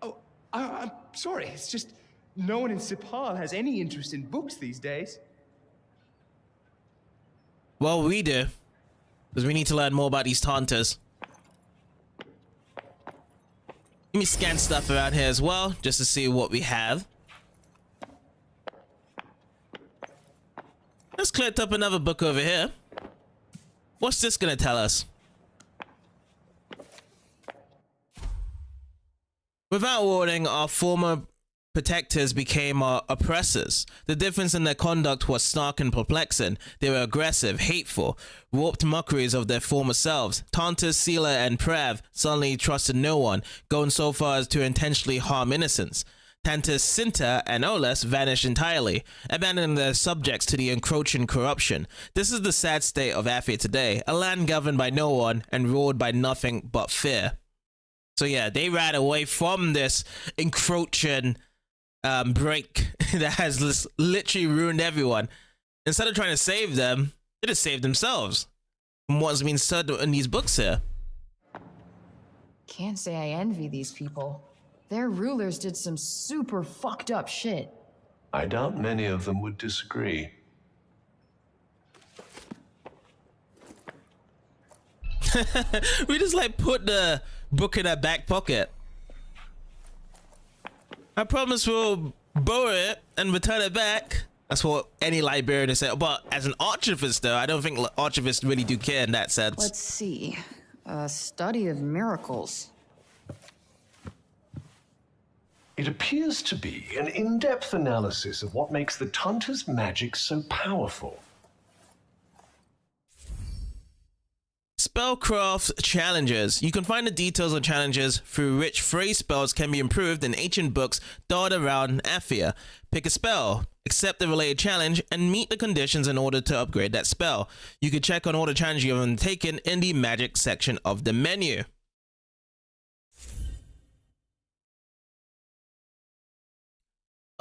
Oh, I'm sorry, it's just no one in Cipal has any interest in books these days. Well, we do. Because we need to learn more about these Tantas. Let me scan stuff around here as well, just to see what we have. Let's collect up another book over here. What's this gonna tell us? Without warning, our former protectors became our oppressors. The difference in their conduct was stark and perplexing. They were aggressive, hateful, warped mockeries of their former selves. Tanta Sila and Prav suddenly trusted no one, going so far as to intentionally harm innocents. Tanta Sinta and Oles vanished entirely, abandoning their subjects to the encroaching corruption. This is the sad state of Athia today, a land governed by no one and ruled by nothing but fear. So yeah, they ran away from this encroaching break that has literally ruined everyone. Instead of trying to save them, they just saved themselves from what's been said in these books here. Can't say I envy these people. Their rulers did some super fucked up shit. I doubt many of them would disagree. We just like put the book in our back pocket. I promise we'll borrow it and return it back. That's what any librarian would say. But as an archivist, though, I don't think archivists really do care in that sense. Let's see. A study of miracles. It appears to be an in-depth analysis of what makes the Tanta's magic so powerful. Spellcraft challenges. You can find the details on challenges through which phrase spells can be improved in ancient books dotted around Athia. Pick a spell, accept the related challenge, and meet the conditions in order to upgrade that spell. You can check on all the challenges you have undertaken in the magic section of the menu.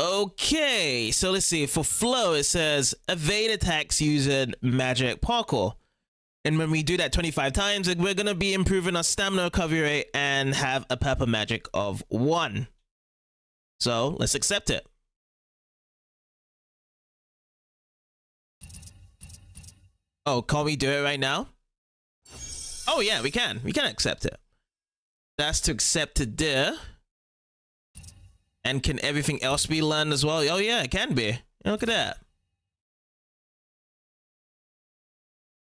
Okay, so let's see. For flow, it says evade attacks using magic parkour. And when we do that 25 times, we're going to be improving our stamina recovery rate and have a pepper magic of 1. So let's accept it. Oh, can't we do it right now? Oh yeah, we can. We can accept it. That's to accept it there. And can everything else be learned as well? Oh yeah, it can be. Look at that.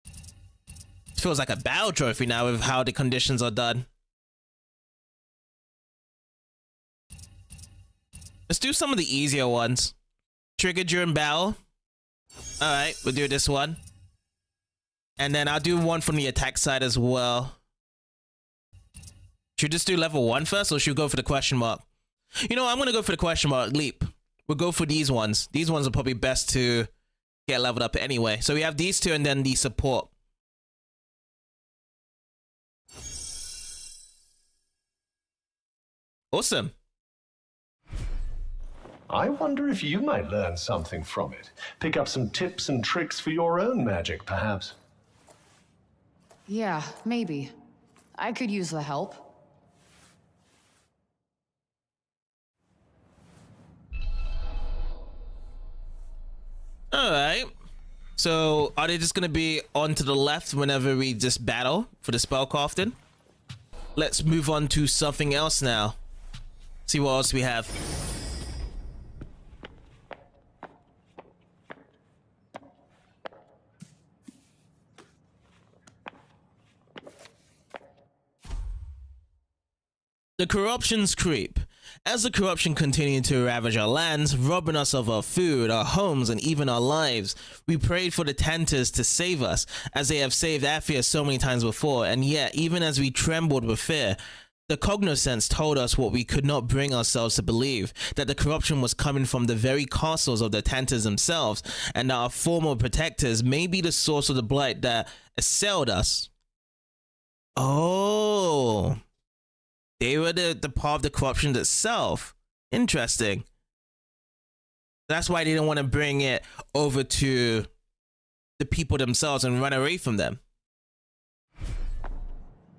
It feels like a battle trophy now with how the conditions are done. Let's do some of the easier ones. Trigger during battle. Alright, we'll do this one. And then I'll do one from the attack side as well. Should we just do level 1 first, or should we go for the question mark? You know, I'm gonna go for the question mark leap. We'll go for these ones. These ones are probably best to get leveled up anyway. So we have these two and then the support. Awesome. I wonder if you might learn something from it. Pick up some tips and tricks for your own magic, perhaps. Yeah, maybe. I could use the help. Alright. So, are they just gonna be on to the left whenever we just battle for the spellcrafting? Let's move on to something else now. See what else we have. The corruption's creep. As the corruption continued to ravage our lands, robbing us of our food, our homes, and even our lives, we prayed for the Tantas to save us, as they have saved Athia so many times before, and yet, even as we trembled with fear, the cognoscence told us what we could not bring ourselves to believe, that the corruption was coming from the very castles of the Tantas themselves, and that our former protectors may be the source of the blight that assailed us. Oh, they were the part of the corruption itself. Interesting. That's why they didn't want to bring it over to the people themselves and run away from them.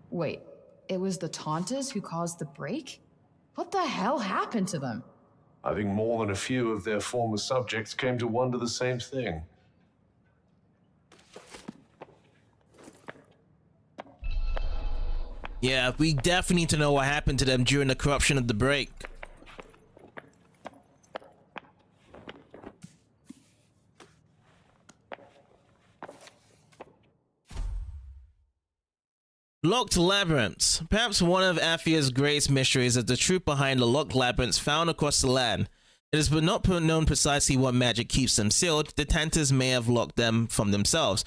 Wait, it was the Tantas who caused the break? What the hell happened to them? I think more than a few of their former subjects came to wonder the same thing. Yeah, we definitely need to know what happened to them during the corruption of the break. Locked labyrinths. Perhaps one of Athia's greatest mysteries is the truth behind the locked labyrinths found across the land. It is but not known precisely what magic keeps them sealed. The Tantas may have locked them from themselves,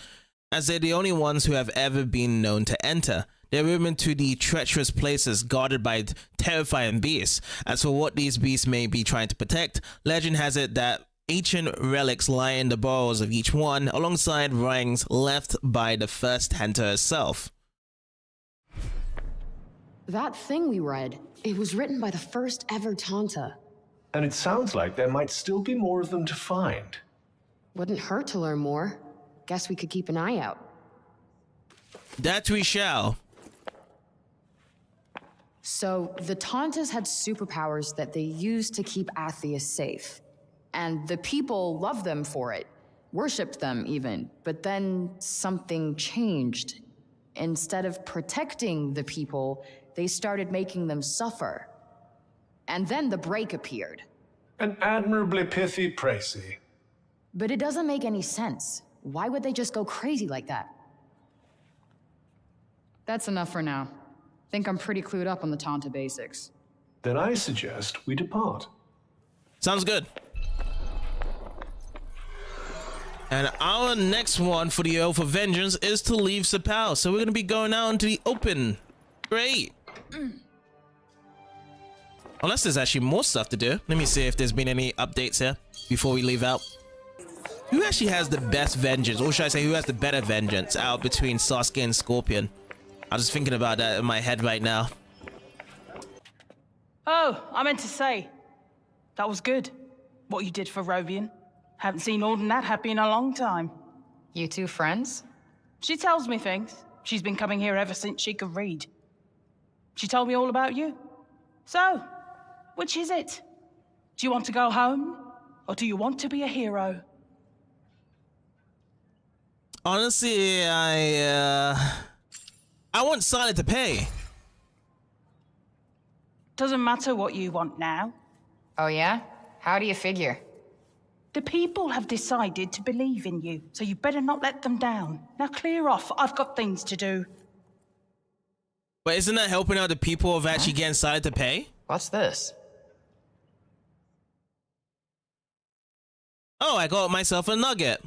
as they're the only ones who have ever been known to enter. They're rumored to the treacherous places guarded by terrifying beasts. As for what these beasts may be trying to protect, legend has it that ancient relics lie in the burrows of each one, alongside rings left by the first Tanta herself. That thing we read, it was written by the first ever Tanta. And it sounds like there might still be more of them to find. Wouldn't hurt to learn more. Guess we could keep an eye out. That we shall. So, the Tantas had superpowers that they used to keep Athia safe. And the people loved them for it. Worshipped them, even. But then something changed. Instead of protecting the people, they started making them suffer. And then the break appeared. An admirably pithy précis. But it doesn't make any sense. Why would they just go crazy like that? That's enough for now. Think I'm pretty clued up on the Tanta basics. Then I suggest we depart. Sounds good. And our next one for the Oath of Vengeance is to leave Cipal. So we're going to be going out into the open. Great. Unless there's actually more stuff to do. Let me see if there's been any updates here before we leave out. Who actually has the best vengeance? Or should I say who has the better vengeance out between Sasuke and Scorpion? I'm just thinking about that in my head right now. Oh, I meant to say, that was good, what you did for Rovian. Haven't seen Auden that happy in a long time. You two friends? She tells me things. She's been coming here ever since she could read. She told me all about you. So, which is it? Do you want to go home? Or do you want to be a hero? Honestly, I want Silent to pay. Doesn't matter what you want now. Oh yeah? How do you figure? The people have decided to believe in you, so you better not let them down. Now clear off, I've got things to do. But isn't that helping out the people of actually getting Silent to pay? What's this? Oh, I got myself a nugget.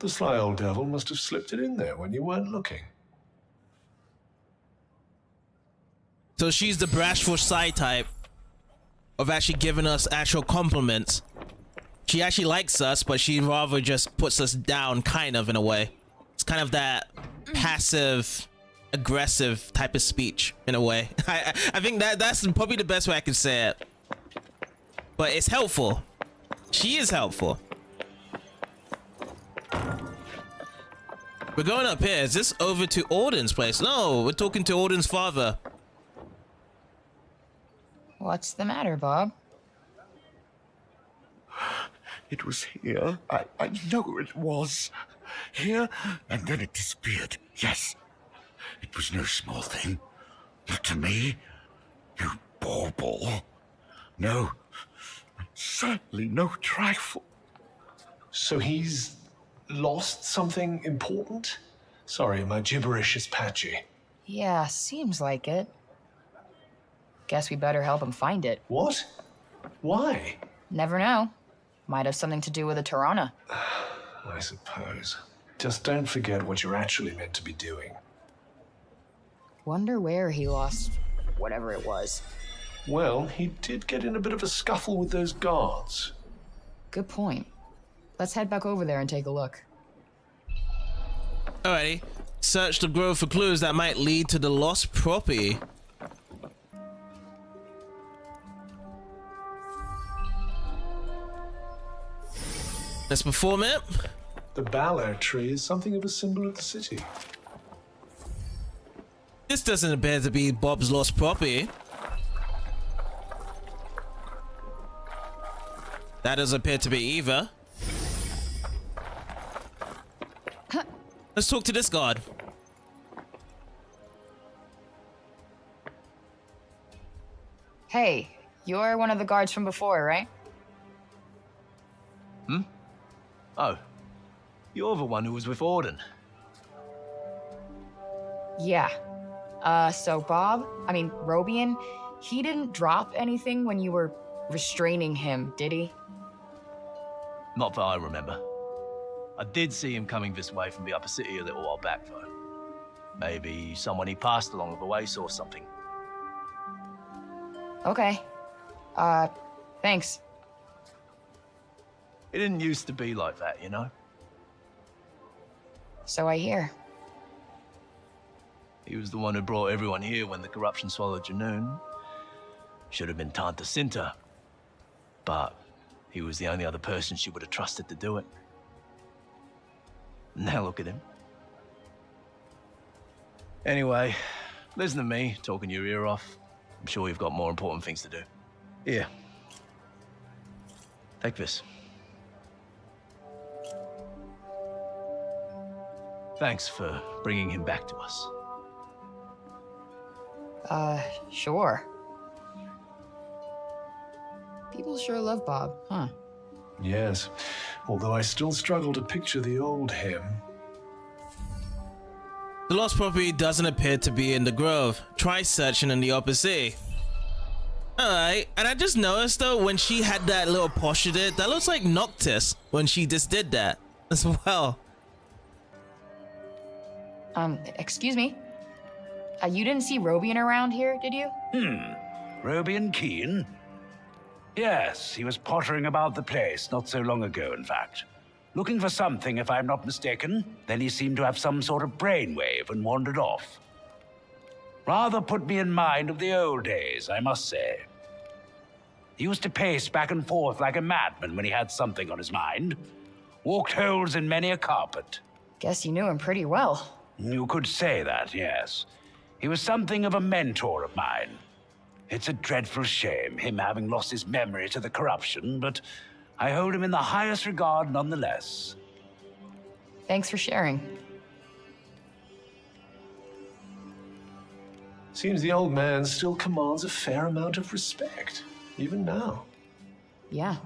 The sly old devil must have slipped it in there when you weren't looking. So she's the bashful side type of actually giving us actual compliments. She actually likes us, but she rather just puts us down, kind of, in a way. It's kind of that passive aggressive type of speech in a way. I think that's probably the best way I could say it. But it's helpful. She is helpful. We're going up here. Is this over to Auden's place? No, we're talking to Auden's father. What's the matter, Bob? It was here. I know it was. Here, and then it disappeared. Yes. It was no small thing. Not to me. You bauble. No. Certainly no trifle. So he's lost something important? Sorry, my gibberish is patchy. Yeah, seems like it. Guess we better help him find it. What? Why? Never know. Might have something to do with a Tirana. I suppose. Just don't forget what you're actually meant to be doing. Wonder where he lost whatever it was. Well, he did get in a bit of a scuffle with those guards. Good point. Let's head back over there and take a look. Alrighty. Search the grove for clues that might lead to the lost property. Let's perform it. The Ballard tree is something of a symbol of the city. This doesn't appear to be Bob's lost property. That doesn't appear to be either. Let's talk to this guard. Hey, you're one of the guards from before, right? Oh, you're the one who was with Auden. Yeah. So Robian, he didn't drop anything when you were restraining him, did he? Not that I remember. I did see him coming this way from the upper city a little while back, though. Maybe someone he passed along the way saw something. Okay. Thanks. It didn't used to be like that, you know? So I hear. He was the one who brought everyone here when the corruption swallowed Janoon. Should have been Tanta Sila. But he was the only other person she would have trusted to do it. Now look at him. Anyway, listen to me talking your ear off. I'm sure you've got more important things to do. Here. Take this. Thanks for bringing him back to us. Sure. People sure love Bob, huh? Yes, although I still struggle to picture the old him. The lost property doesn't appear to be in the grove. Try searching in the upper sea. Alright, and I just noticed though, when she had that little posture there, that looks like Noctis when she just did that as well. Excuse me? You didn't see Robian around here, did you? Robian Keen? Yes, he was pottering about the place not so long ago, in fact. Looking for something, if I'm not mistaken. Then he seemed to have some sort of brainwave and wandered off. Rather put me in mind of the old days, I must say. He used to pace back and forth like a madman when he had something on his mind. Walked holes in many a carpet. Guess you knew him pretty well. You could say that, yes. He was something of a mentor of mine. It's a dreadful shame, him having lost his memory to the corruption, but I hold him in the highest regard nonetheless. Thanks for sharing. Seems the old man still commands a fair amount of respect, even now. Yeah,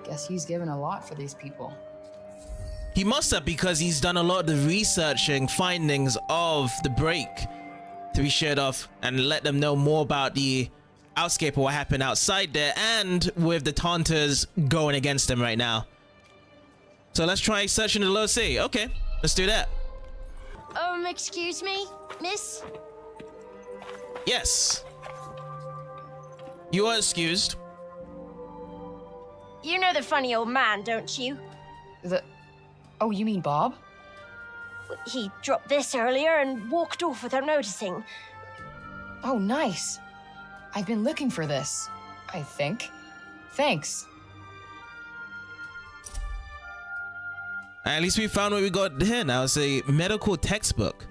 guess he's given a lot for these people. He must have, because he's done a lot of the researching findings of the break to be shared off and let them know more about the outscape or what happened outside there, and with the Tantas going against them right now. So let's try searching the low sea. Okay, let's do that. Excuse me, miss? Yes. You are excused. You know the funny old man, don't you? Oh, you mean Bob? He dropped this earlier and walked off without noticing. Oh, nice. I've been looking for this, I think. Thanks. At least we found what we got here now. It's a medical textbook.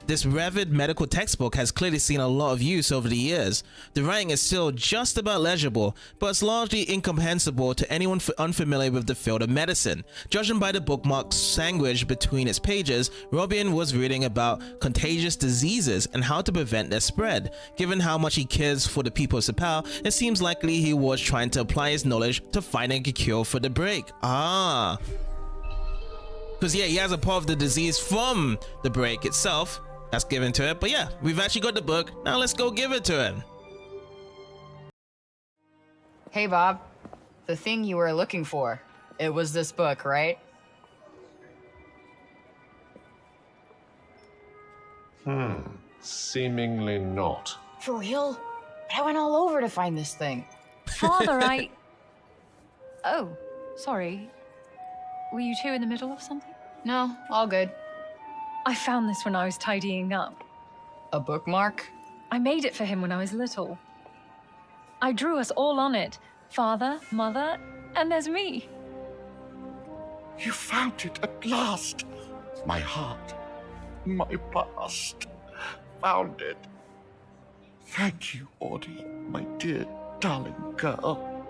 This revered medical textbook has clearly seen a lot of use over the years. The writing is still just about legible, but it's largely incomprehensible to anyone unfamiliar with the field of medicine. Judging by the bookmarks sandwiched between its pages, Robian was reading about contagious diseases and how to prevent their spread. Given how much he cares for the people of Cipal, it seems likely he was trying to apply his knowledge to finding a cure for the break. Because yeah, he has a part of the disease from the break itself. that's given to it. But yeah, we've actually got the book. Now let's go give it to him. Hey, Bob. The thing you were looking for. It was this book, right? Seemingly not. For real? But I went all over to find this thing. Father, Oh, sorry. Were you two in the middle of something? No, all good. I found this when I was tidying up. A bookmark? I made it for him when I was little. I drew us all on it. Father, Mother, and there's me. You found it at last. My heart, my past, found it. Thank you, Audie, my dear, darling girl.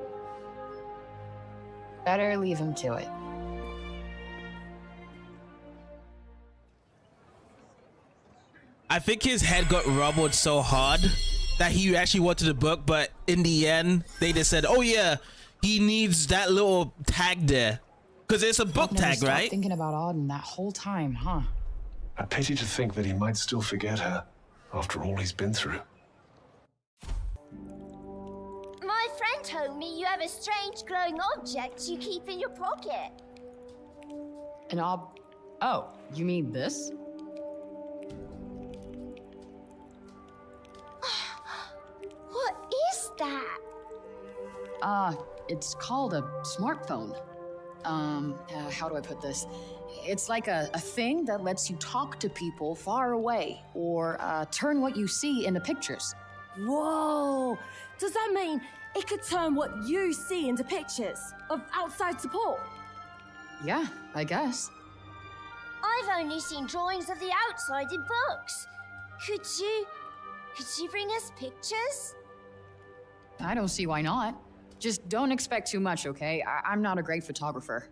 Better leave him to it. I think his head got rubbled so hard that he actually wanted the book, but in the end, they just said, oh yeah, he needs that little tag there. Because it's a book tag, right? Thinking about Auden that whole time, huh? A pity to think that he might still forget her after all he's been through. My friend told me you have a strange glowing object you keep in your pocket. Oh, you mean this? What is that? It's called a smartphone. How do I put this? It's like a thing that lets you talk to people far away or turn what you see into pictures. Whoa! Does that mean it could turn what you see into pictures of outside support? Yeah, I guess. I've only seen drawings of the outside in books. Could you bring us pictures? I don't see why not. Just don't expect too much, okay? I'm not a great photographer.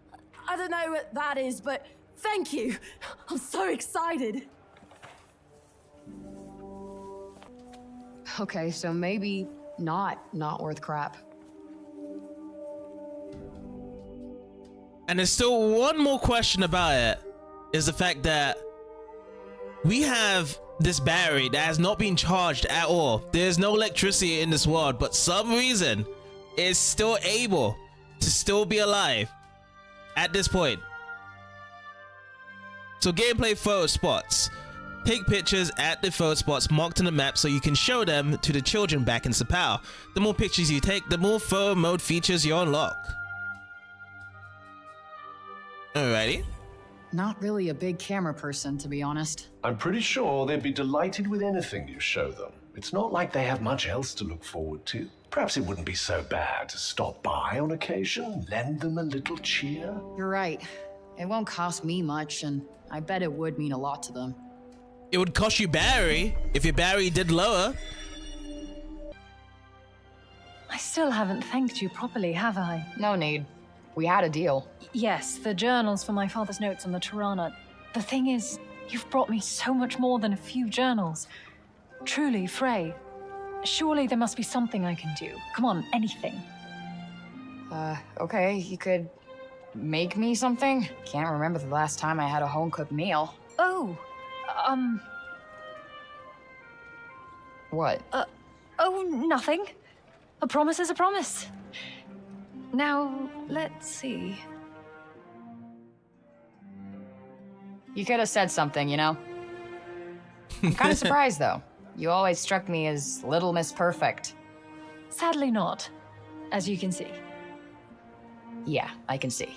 I don't know what that is, but thank you. I'm so excited. Okay, so maybe not worth crap. And there's still one more question about it, is the fact that we have this battery that has not been charged at all. There's no electricity in this world, but some reason it's still able to still be alive at this point. So gameplay photo spots. Take pictures at the photo spots marked on the map so you can show them to the children back in Cipal. The more pictures you take, the more photo mode features you unlock. Alrighty. Not really a big camera person, to be honest. I'm pretty sure they'd be delighted with anything you show them. It's not like they have much else to look forward to. Perhaps it wouldn't be so bad to stop by on occasion, lend them a little cheer. You're right. It won't cost me much, and I bet it would mean a lot to them. It would cost you battery if your battery did lower. I still haven't thanked you properly, have I? No need. We had a deal. Yes, the journals for my father's notes on the Tirana. The thing is, you've brought me so much more than a few journals. Truly, Frey. Surely there must be something I can do. Come on, anything. Okay, you could make me something? Can't remember the last time I had a home-cooked meal. Oh, What? Oh, nothing. A promise is a promise. Now, let's see. You could have said something, you know? I'm kind of surprised, though. You always struck me as Little Miss Perfect. Sadly not, as you can see. Yeah, I can see.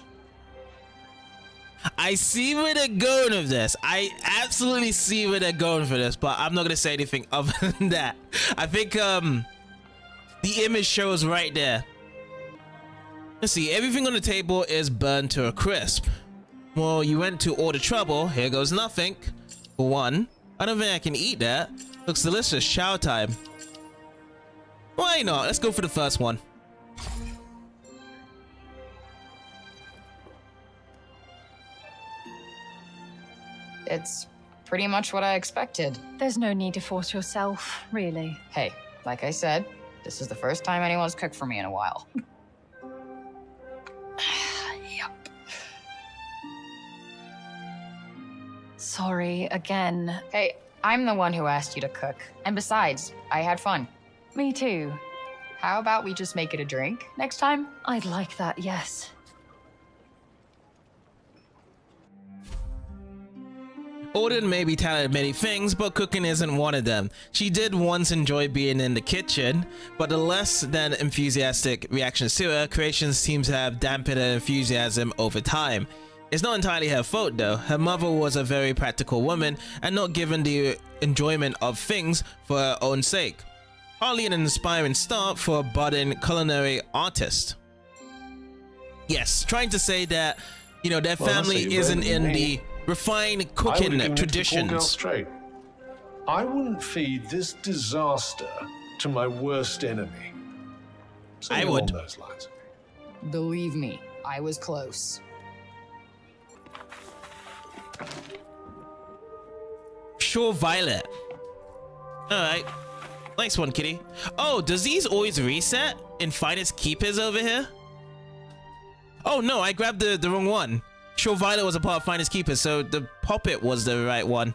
I see where they're going with this. I absolutely see where they're going for this, but I'm not gonna say anything other than that. I think the image shows right there. Let's see, everything on the table is burned to a crisp. Well, you went to all the trouble. Here goes nothing. For one, I don't think I can eat that. Looks delicious. Shower time. Why not? Let's go for the first one. It's pretty much what I expected. There's no need to force yourself, really. Hey, like I said, this is the first time anyone's cooked for me in a while. Yep. Sorry, again. Hey, I'm the one who asked you to cook. And besides, I had fun. Me too. How about we just make it a drink next time? I'd like that, yes. Auden may be talented at many things, but cooking isn't one of them. She did once enjoy being in the kitchen, but the less than enthusiastic reactions to her creations seem to have dampened her enthusiasm over time. It's not entirely her fault though. Her mother was a very practical woman and not given the enjoyment of things for her own sake. Hardly an inspiring start for a budding culinary artist. Yes, trying to say that, you know, their family isn't in the refined cooking traditions. Straight. I wouldn't feed this disaster to my worst enemy. I would. Along those lines. Believe me, I was close. Sure, Violet. Alright. Nice one, kitty. Oh, does these always reset in Finest Keepers over here? Oh no, I grabbed the wrong one. Sure, Violet was a part of Finest Keepers, so the puppet was the right one.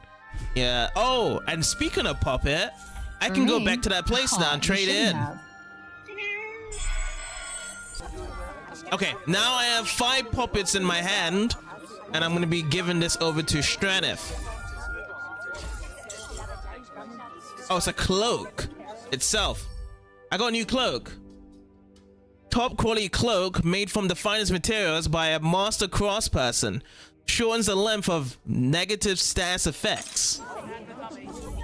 Yeah. Oh, and speaking of puppet, I can go back to that place now and trade in. Okay, now I have 5 puppets in my hand, and I'm going to be giving this over to Stranith. Oh, it's a cloak itself. I got a new cloak. Top quality cloak made from the finest materials by a master craftsperson. Shortens the length of negative status effects.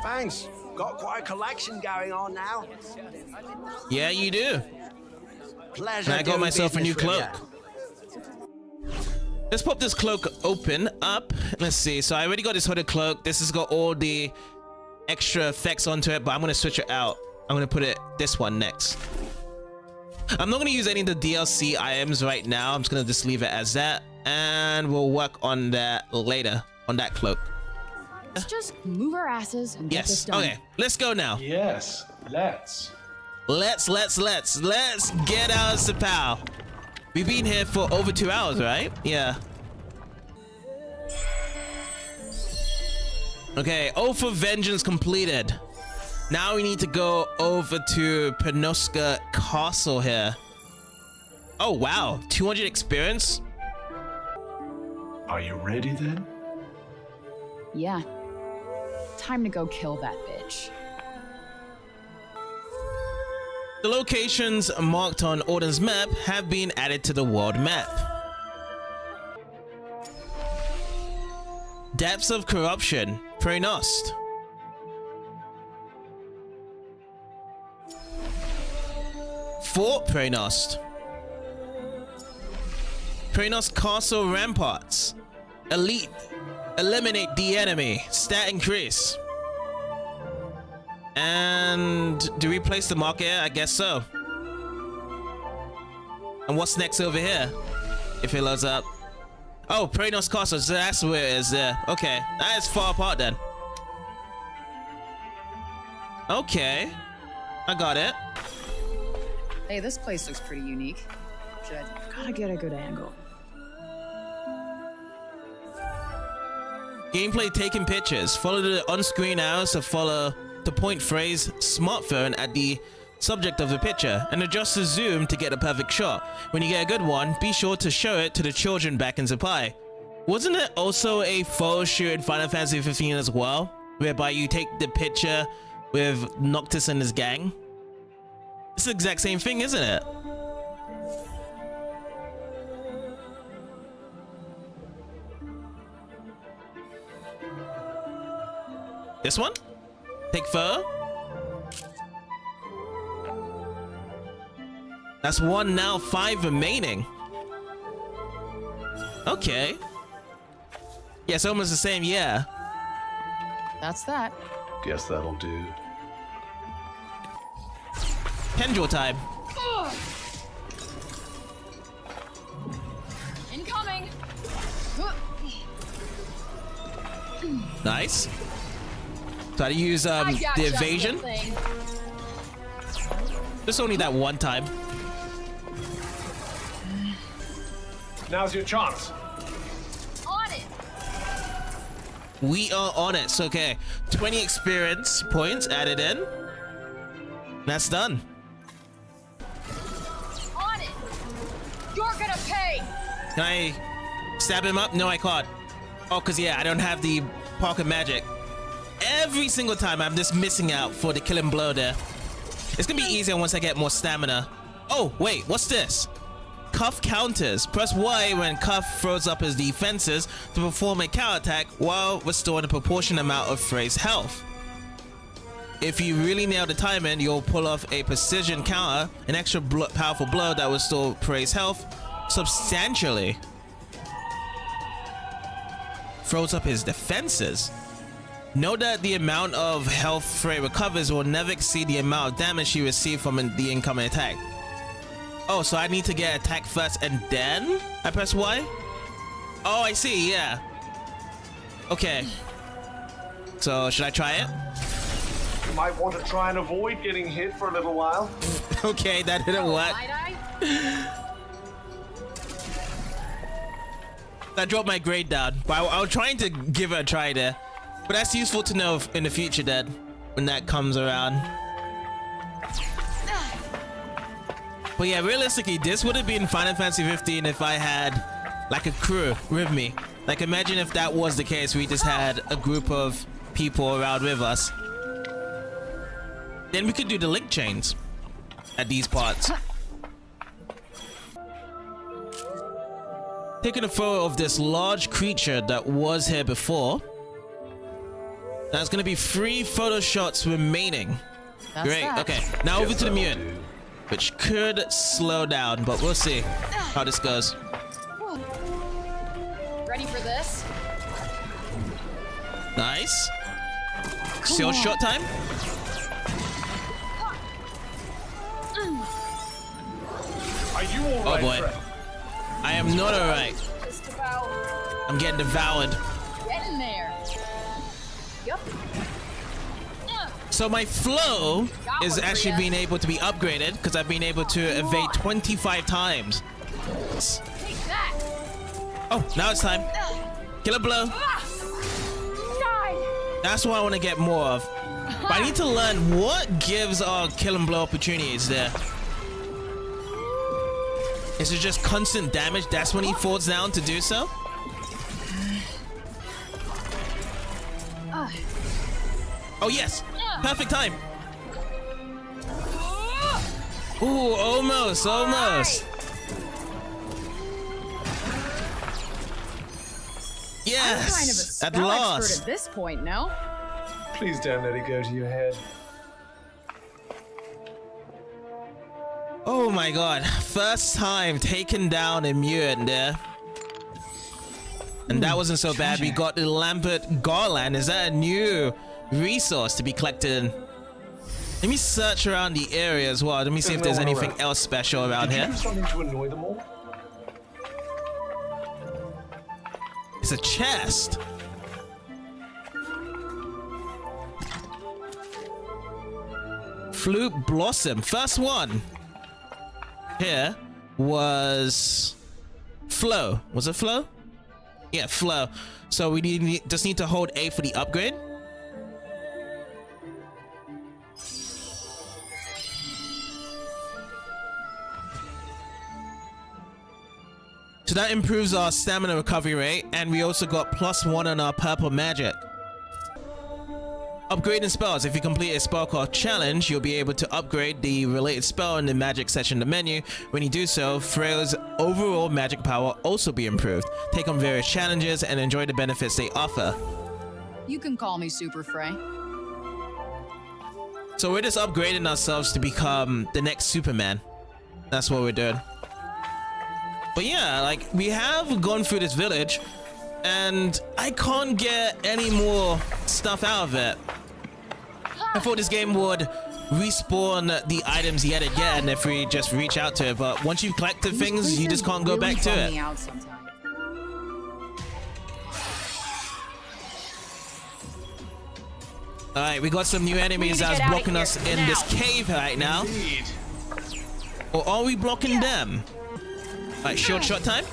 Thanks. Got quite a collection going on now. Yeah, you do. Pleasure. And I got myself a new cloak. Let's pop this cloak open up. Let's see. So I already got this hooded cloak. This has got all the extra effects onto it, but I'm going to switch it out. I'm going to put this one next. I'm not going to use any of the DLC items right now. I'm just going to just leave it as that, and we'll work on that later, on that cloak. Let's just move our asses and get this done. Okay, let's go now. Yes, let's. Let's get out of Cipal. We've been here for over 2 hours, right? Yeah. Okay, Oath of Vengeance completed. Now we need to go over to Penoska Castle here. Oh wow, 200 experience? Are you ready then? Yeah. Time to go kill that bitch. The locations marked on Auden's map have been added to the world map. Depths of Corruption, Prenost. Fort Prenost. Prenost Castle Ramparts. Elite. Eliminate the enemy. Stat increase. And do we place the marker? I guess so. And what's next over here? If it loads up. Oh, Prenost Castle. So that's where it is there. Okay. That is far apart then. Okay. I got it. Hey, this place looks pretty unique. Gotta get a good angle. Gameplay taking pictures. Follow the on-screen arrows to point phrase smartphone at the subject of the picture and adjust the zoom to get a perfect shot. When you get a good one, be sure to show it to the children back in Cipal. Wasn't it also a photo shoot in Final Fantasy 15 as well, whereby you take the picture with Noctis and his gang? It's the exact same thing, isn't it? This one? Take photo? That's 1 now, 5 remaining. Okay. Yeah, it's almost the same, yeah. That's that. Guess that'll do. Pendule time. Incoming. Nice. So I use the evasion. Just only that one time. Now's your chance. On it. We are on it. So, okay, 20 experience points added in. That's done. On it! You're gonna pay! Can I stab him up? No, I can't. Oh, because, yeah, I don't have the pocket magic. Every single time I'm just missing out for the killing blow there. It's gonna be easier once I get more stamina. Oh, wait, what's this? Cuff counters. Press Y when Cuff throws up his defenses to perform a counterattack while restoring a proportionate amount of Frey's health. If you really nail the timing, you'll pull off a precision counter, an extra powerful blow that will restore Frey's health substantially. Throws up his defenses. Note that the amount of health Frey recovers will never exceed the amount of damage she received from the incoming attack. Oh, so I need to get attack first and then I press Y? Oh, I see, yeah. Okay. So, should I try it? You might want to try and avoid getting hit for a little while. Okay, that didn't work. I dropped my grade down, but I was trying to give it a try there. But that's useful to know in the future, Dad, when that comes around. But yeah, realistically, this would have been Final Fantasy 15 if I had like a crew with me. Like, imagine if that was the case. We just had a group of people around with us. Then we could do the link chains at these parts. Taking a photo of this large creature that was here before. There's gonna be 3 photo shots remaining. That's Great. that. Okay, now over to the mutant, which could slow down, but we'll see how this goes. Ready for this? Nice. Still short time. Are you all Oh right, boy, Frey? I am not alright. Just about. I'm getting devoured. Get in there. Yup. So my flow is actually being able to be upgraded because I've been able to evade 25 times. Take that. Oh, now it's time. Killer blow. That's what I want to get more of. But I need to learn what gives our kill and blow opportunities there. Is it just constant damage? That's when he falls down to do so? Oh yes, perfect time. Ooh, almost. Yes, I'm kind of a spell at last. expert at this point, no? Please don't let it go to your head. Oh my god, first time taking down a mutant there. And that wasn't so bad. We got the Lambert Garland. Is that a new resource to be collected? Let me search around the area as well. Let me see if there's anything else special around here. Did you do something to annoy them all? It's a chest. Flute Blossom. First one here was Flow. Was it Flow? Yeah, Flow. So we just need to hold A for the upgrade. So that improves our stamina recovery rate, and we also got +1 on our purple magic. Upgrading spells. If you complete a spell called Challenge, you'll be able to upgrade the related spell in the magic section of the menu. When you do so, Frey's overall magic power also be improved. Take on various challenges and enjoy the benefits they offer. You can call me Super Frey. So we're just upgrading ourselves to become the next Superman. That's what we're doing. But yeah, like, we have gone through this village and I can't get any more stuff out of it. I thought this game would respawn the items yet again if we just reach out to it, but once you've collected things, you just can't go back to it. Alright, we got some new enemies that's blocking us in this cave right now. Or are we blocking them? Alright, short time.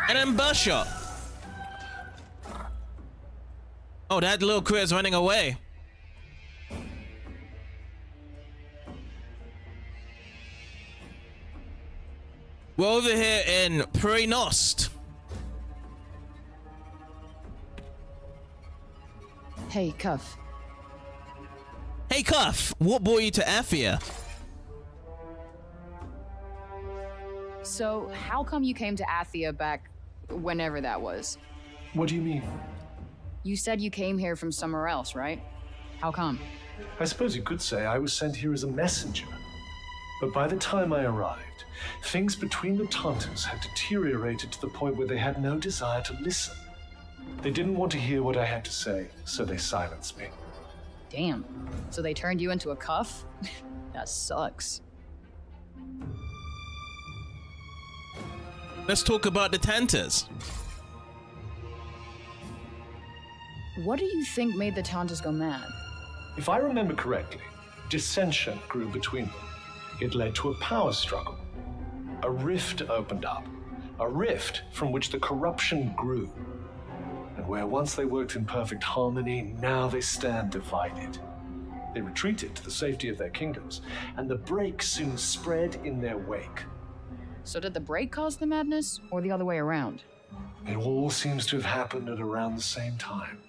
And then burst shot. Oh, that little crew is running away. We're over here in Prenost. Hey, Cuff. Hey, Cuff, what brought you to Athia? So, how come you came to Athia back whenever that was? What do you mean? You said you came here from somewhere else, right? How come? I suppose you could say I was sent here as a messenger. But by the time I arrived, things between the Tantas had deteriorated to the point where they had no desire to listen. They didn't want to hear what I had to say, so they silenced me. Damn. So they turned you into a cuff? That sucks. Let's talk about the Tantas. What do you think made the Tantas go mad? If I remember correctly, dissension grew between them. It led to a power struggle. A rift opened up. A rift from which the corruption grew. And where once they worked in perfect harmony, now they stand divided. They retreated to the safety of their kingdoms, and the break soon spread in their wake. So did the break cause the madness, or the other way around? It all seems to have happened at around the same time.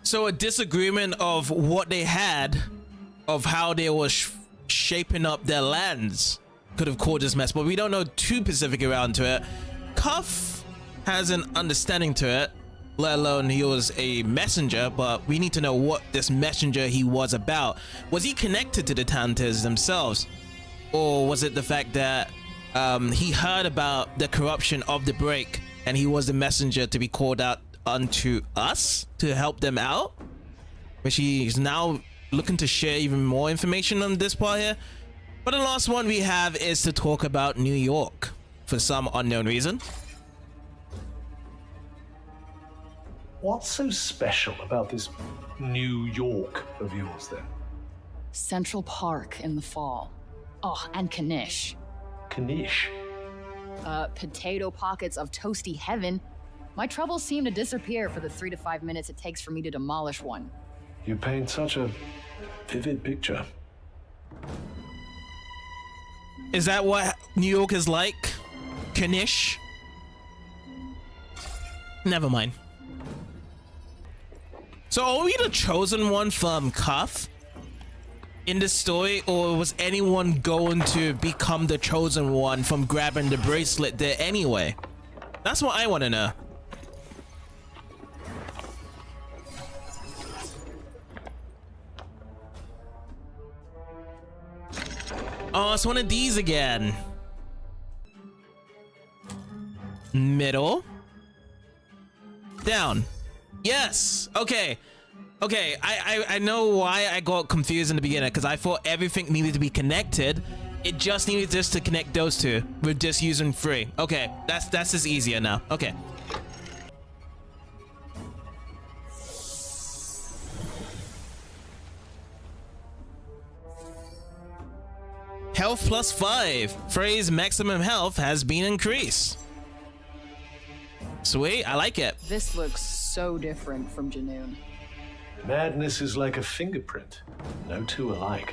So a disagreement of what they had, of how they were shaping up their lands, could have caused this mess, but we don't know too specific around to it. Cuff has an understanding to it, let alone he was a messenger, but we need to know what this messenger he was about. Was he connected to the Tantas themselves? Or was it the fact that he heard about the corruption of the break and he was the messenger to be called out unto us to help them out? Which he's now looking to share even more information on this part here. But the last one we have is to talk about New York for some unknown reason. What's so special about this New York of yours then? Central Park in the fall. Oh, and Kanish. Kanish? Potato pockets of toasty heaven. My troubles seem to disappear for the 3 to 5 minutes it takes for me to demolish one. You paint such a vivid picture. Is that what New York is like? Kanish? Never mind. So are we the chosen one from Cuff in this story, or was anyone going to become the chosen one from grabbing the bracelet there anyway? That's what I want to know. Oh, it's one of these again. Middle. Down. Yes. Okay. Okay. I know why I got confused in the beginning, because I thought everything needed to be connected. It just needed just to connect those two with just using 3. Okay. That's just easier now. Okay. Health plus 5. Frey's maximum health has been increased. Sweet, I like it. This looks so different from Janoon. Madness is like a fingerprint. No two alike.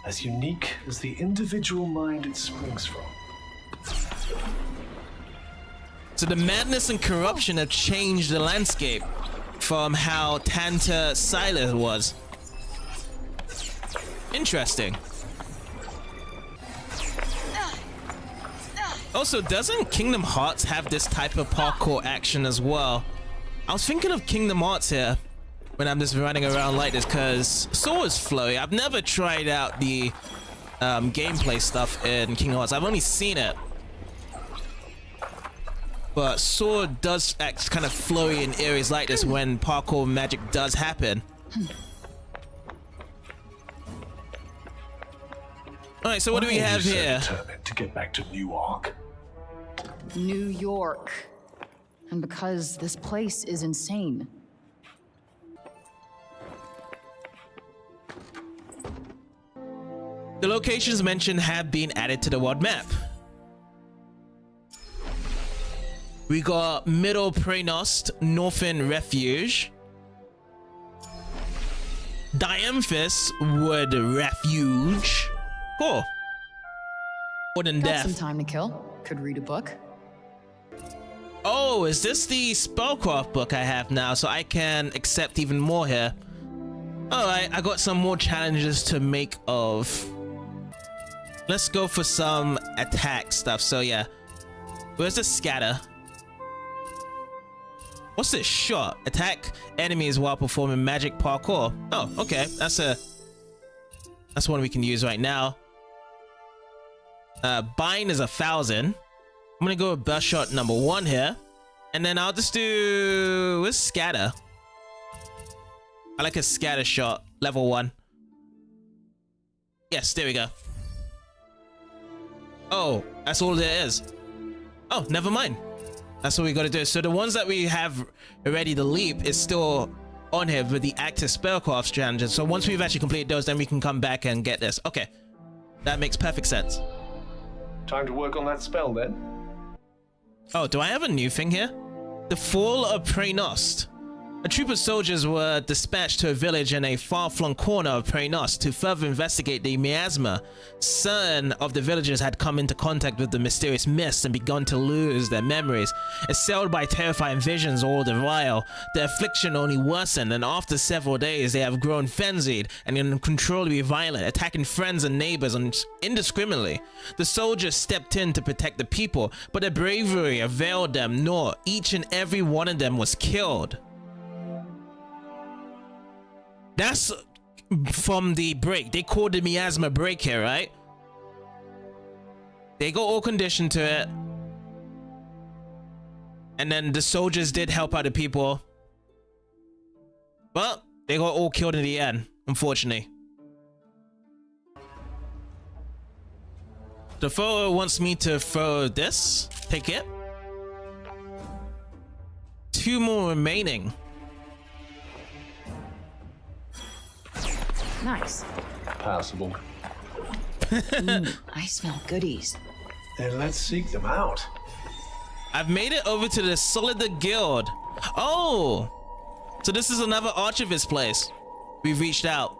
As unique as the individual mind it springs from. So the madness and corruption have changed the landscape from how Tanta Sila was. Interesting. Also, doesn't Kingdom Hearts have this type of parkour action as well? I was thinking of Kingdom Hearts here when I'm just running around like this, because Soul is flowy. I've never tried out the gameplay stuff in Kingdom Hearts. I've only seen it. But Sword does act kind of flowy in areas like this when parkour magic does happen. Alright, so what do we have here? Determined to get back to Newark. New York. And because this place is insane. The locations mentioned have been added to the world map. We got Middle Praenost, Northern Refuge. Diemphis Wood Refuge. Cool. Wooden Got Death. some time to kill. Could read a book. Oh, is this the spellcraft book I have now, so I can accept even more here? Alright, I got some more challenges to make of. Let's go for some attack stuff. So yeah, where's the scatter? What's this shot? Attack enemies while performing magic parkour. Oh, okay, that's one we can use right now. Bind is 1,000. I'm gonna go with burst shot number 1 here, and then I'll just do with scatter. I like a scatter shot, level 1. Yes, there we go. Oh, that's all there is. Oh, never mind. That's what we gotta do. So the ones that we have already, the leap is still on here with the active spellcraft challenges. So once we've actually completed those, then we can come back and get this. Okay, that makes perfect sense. Time to work on that spell then. Oh, do I have a new thing here? The Fall of Praenost. A troop of soldiers were dispatched to a village in a far-flung corner of Praenost to further investigate the miasma. Certain of the villagers had come into contact with the mysterious mist and begun to lose their memories. Assailed by terrifying visions all the while, the affliction only worsened, and after several days they have grown frenzied and uncontrollably violent, attacking friends and neighbors indiscriminately. The soldiers stepped in to protect the people, but their bravery availed them naught. Each and every one of them was killed. That's from the break. They called the miasma break here, right? They got all conditioned to it. And then the soldiers did help out the people. But they got all killed in the end, unfortunately. The foe wants me to throw this. Take it. 2 more remaining. Nice. Passable. I smell goodies. Then let's seek them out. I've made it over to the Solid Guild. Oh! So this is another Archivist place. We've reached out.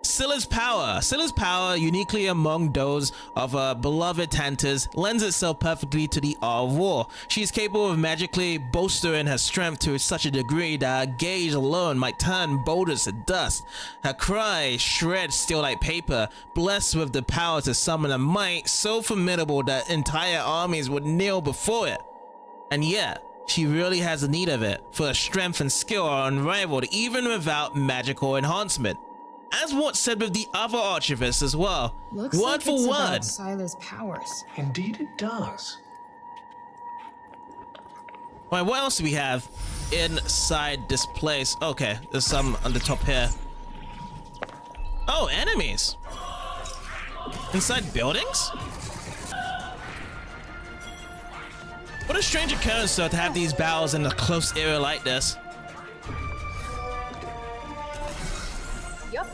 Sila's power. Sila's power, uniquely among those of her beloved Tantas, lends itself perfectly to the art of war. She is capable of magically bolstering her strength to such a degree that her gaze alone might turn boulders to dust. Her cry shreds steel like paper, blessed with the power to summon a might so formidable that entire armies would kneel before it. And yet, she really has the need of it, for her strength and skill are unrivaled even without magical enhancement. As what's said with the other Archivists as well. Looks word like for it's word. about Sila's powers. Indeed it does. Alright, what else do we have inside this place? Okay, there's some on the top here. Oh, enemies. Inside buildings? What a strange occurrence, though, to have these battles in a close area like this. Yup.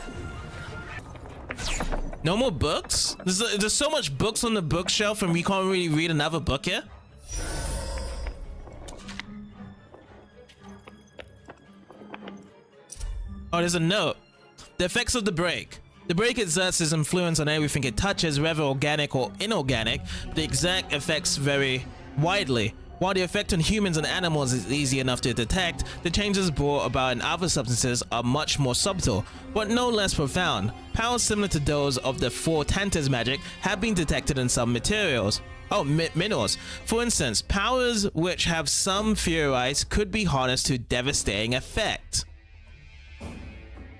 No more books? There's so much books on the bookshelf and we can't really read another book here? Oh, there's a note. The effects of the break. The break exerts its influence on everything it touches, whether organic or inorganic. The exact effects vary widely. While the effect on humans and animals is easy enough to detect, the changes brought about in other substances are much more subtle, but no less profound. Powers similar to those of the 4 Tantas magic have been detected in some materials. Oh, minerals. For instance, powers which have some theorized could be harnessed to devastating effect.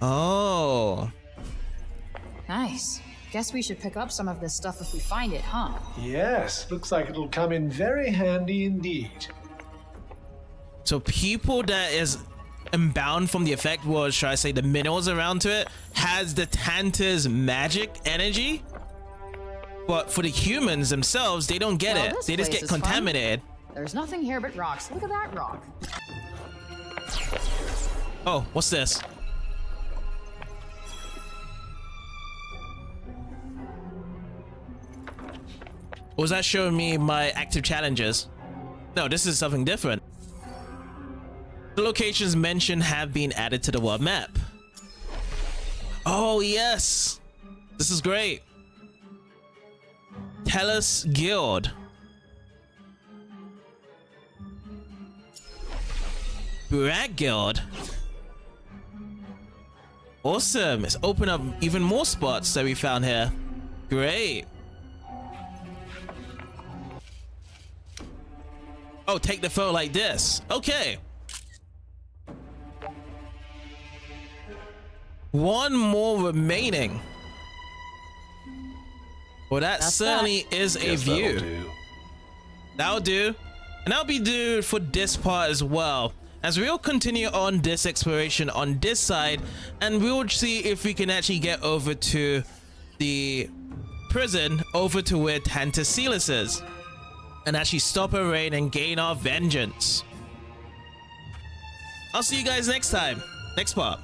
Oh. Nice. Guess we should pick up some of this stuff if we find it, huh? Yes, looks like it'll come in very handy indeed. So people that is unbound from the effect, or should I say the minerals around to it, has the Tanta's magic energy? But for the humans themselves, they don't get it. They just get contaminated. There's nothing here but rocks. Look at that rock. Oh, what's this? Was that showing me my active challenges? No, this is something different. The locations mentioned have been added to the world map. Oh yes, this is great. Tellus Guild. Burak Guild. Awesome. It's opened up even more spots that we found here. Great. Oh, take the photo like this. Okay. One more remaining. Well, that certainly is a view. That'll do. And that'll be due for this part as well. As we'll continue on this exploration on this side, and we'll see if we can actually get over to the prison, over to where Tanta Sila is, and actually stop her reign and gain our vengeance. I'll see you guys next time. Next part.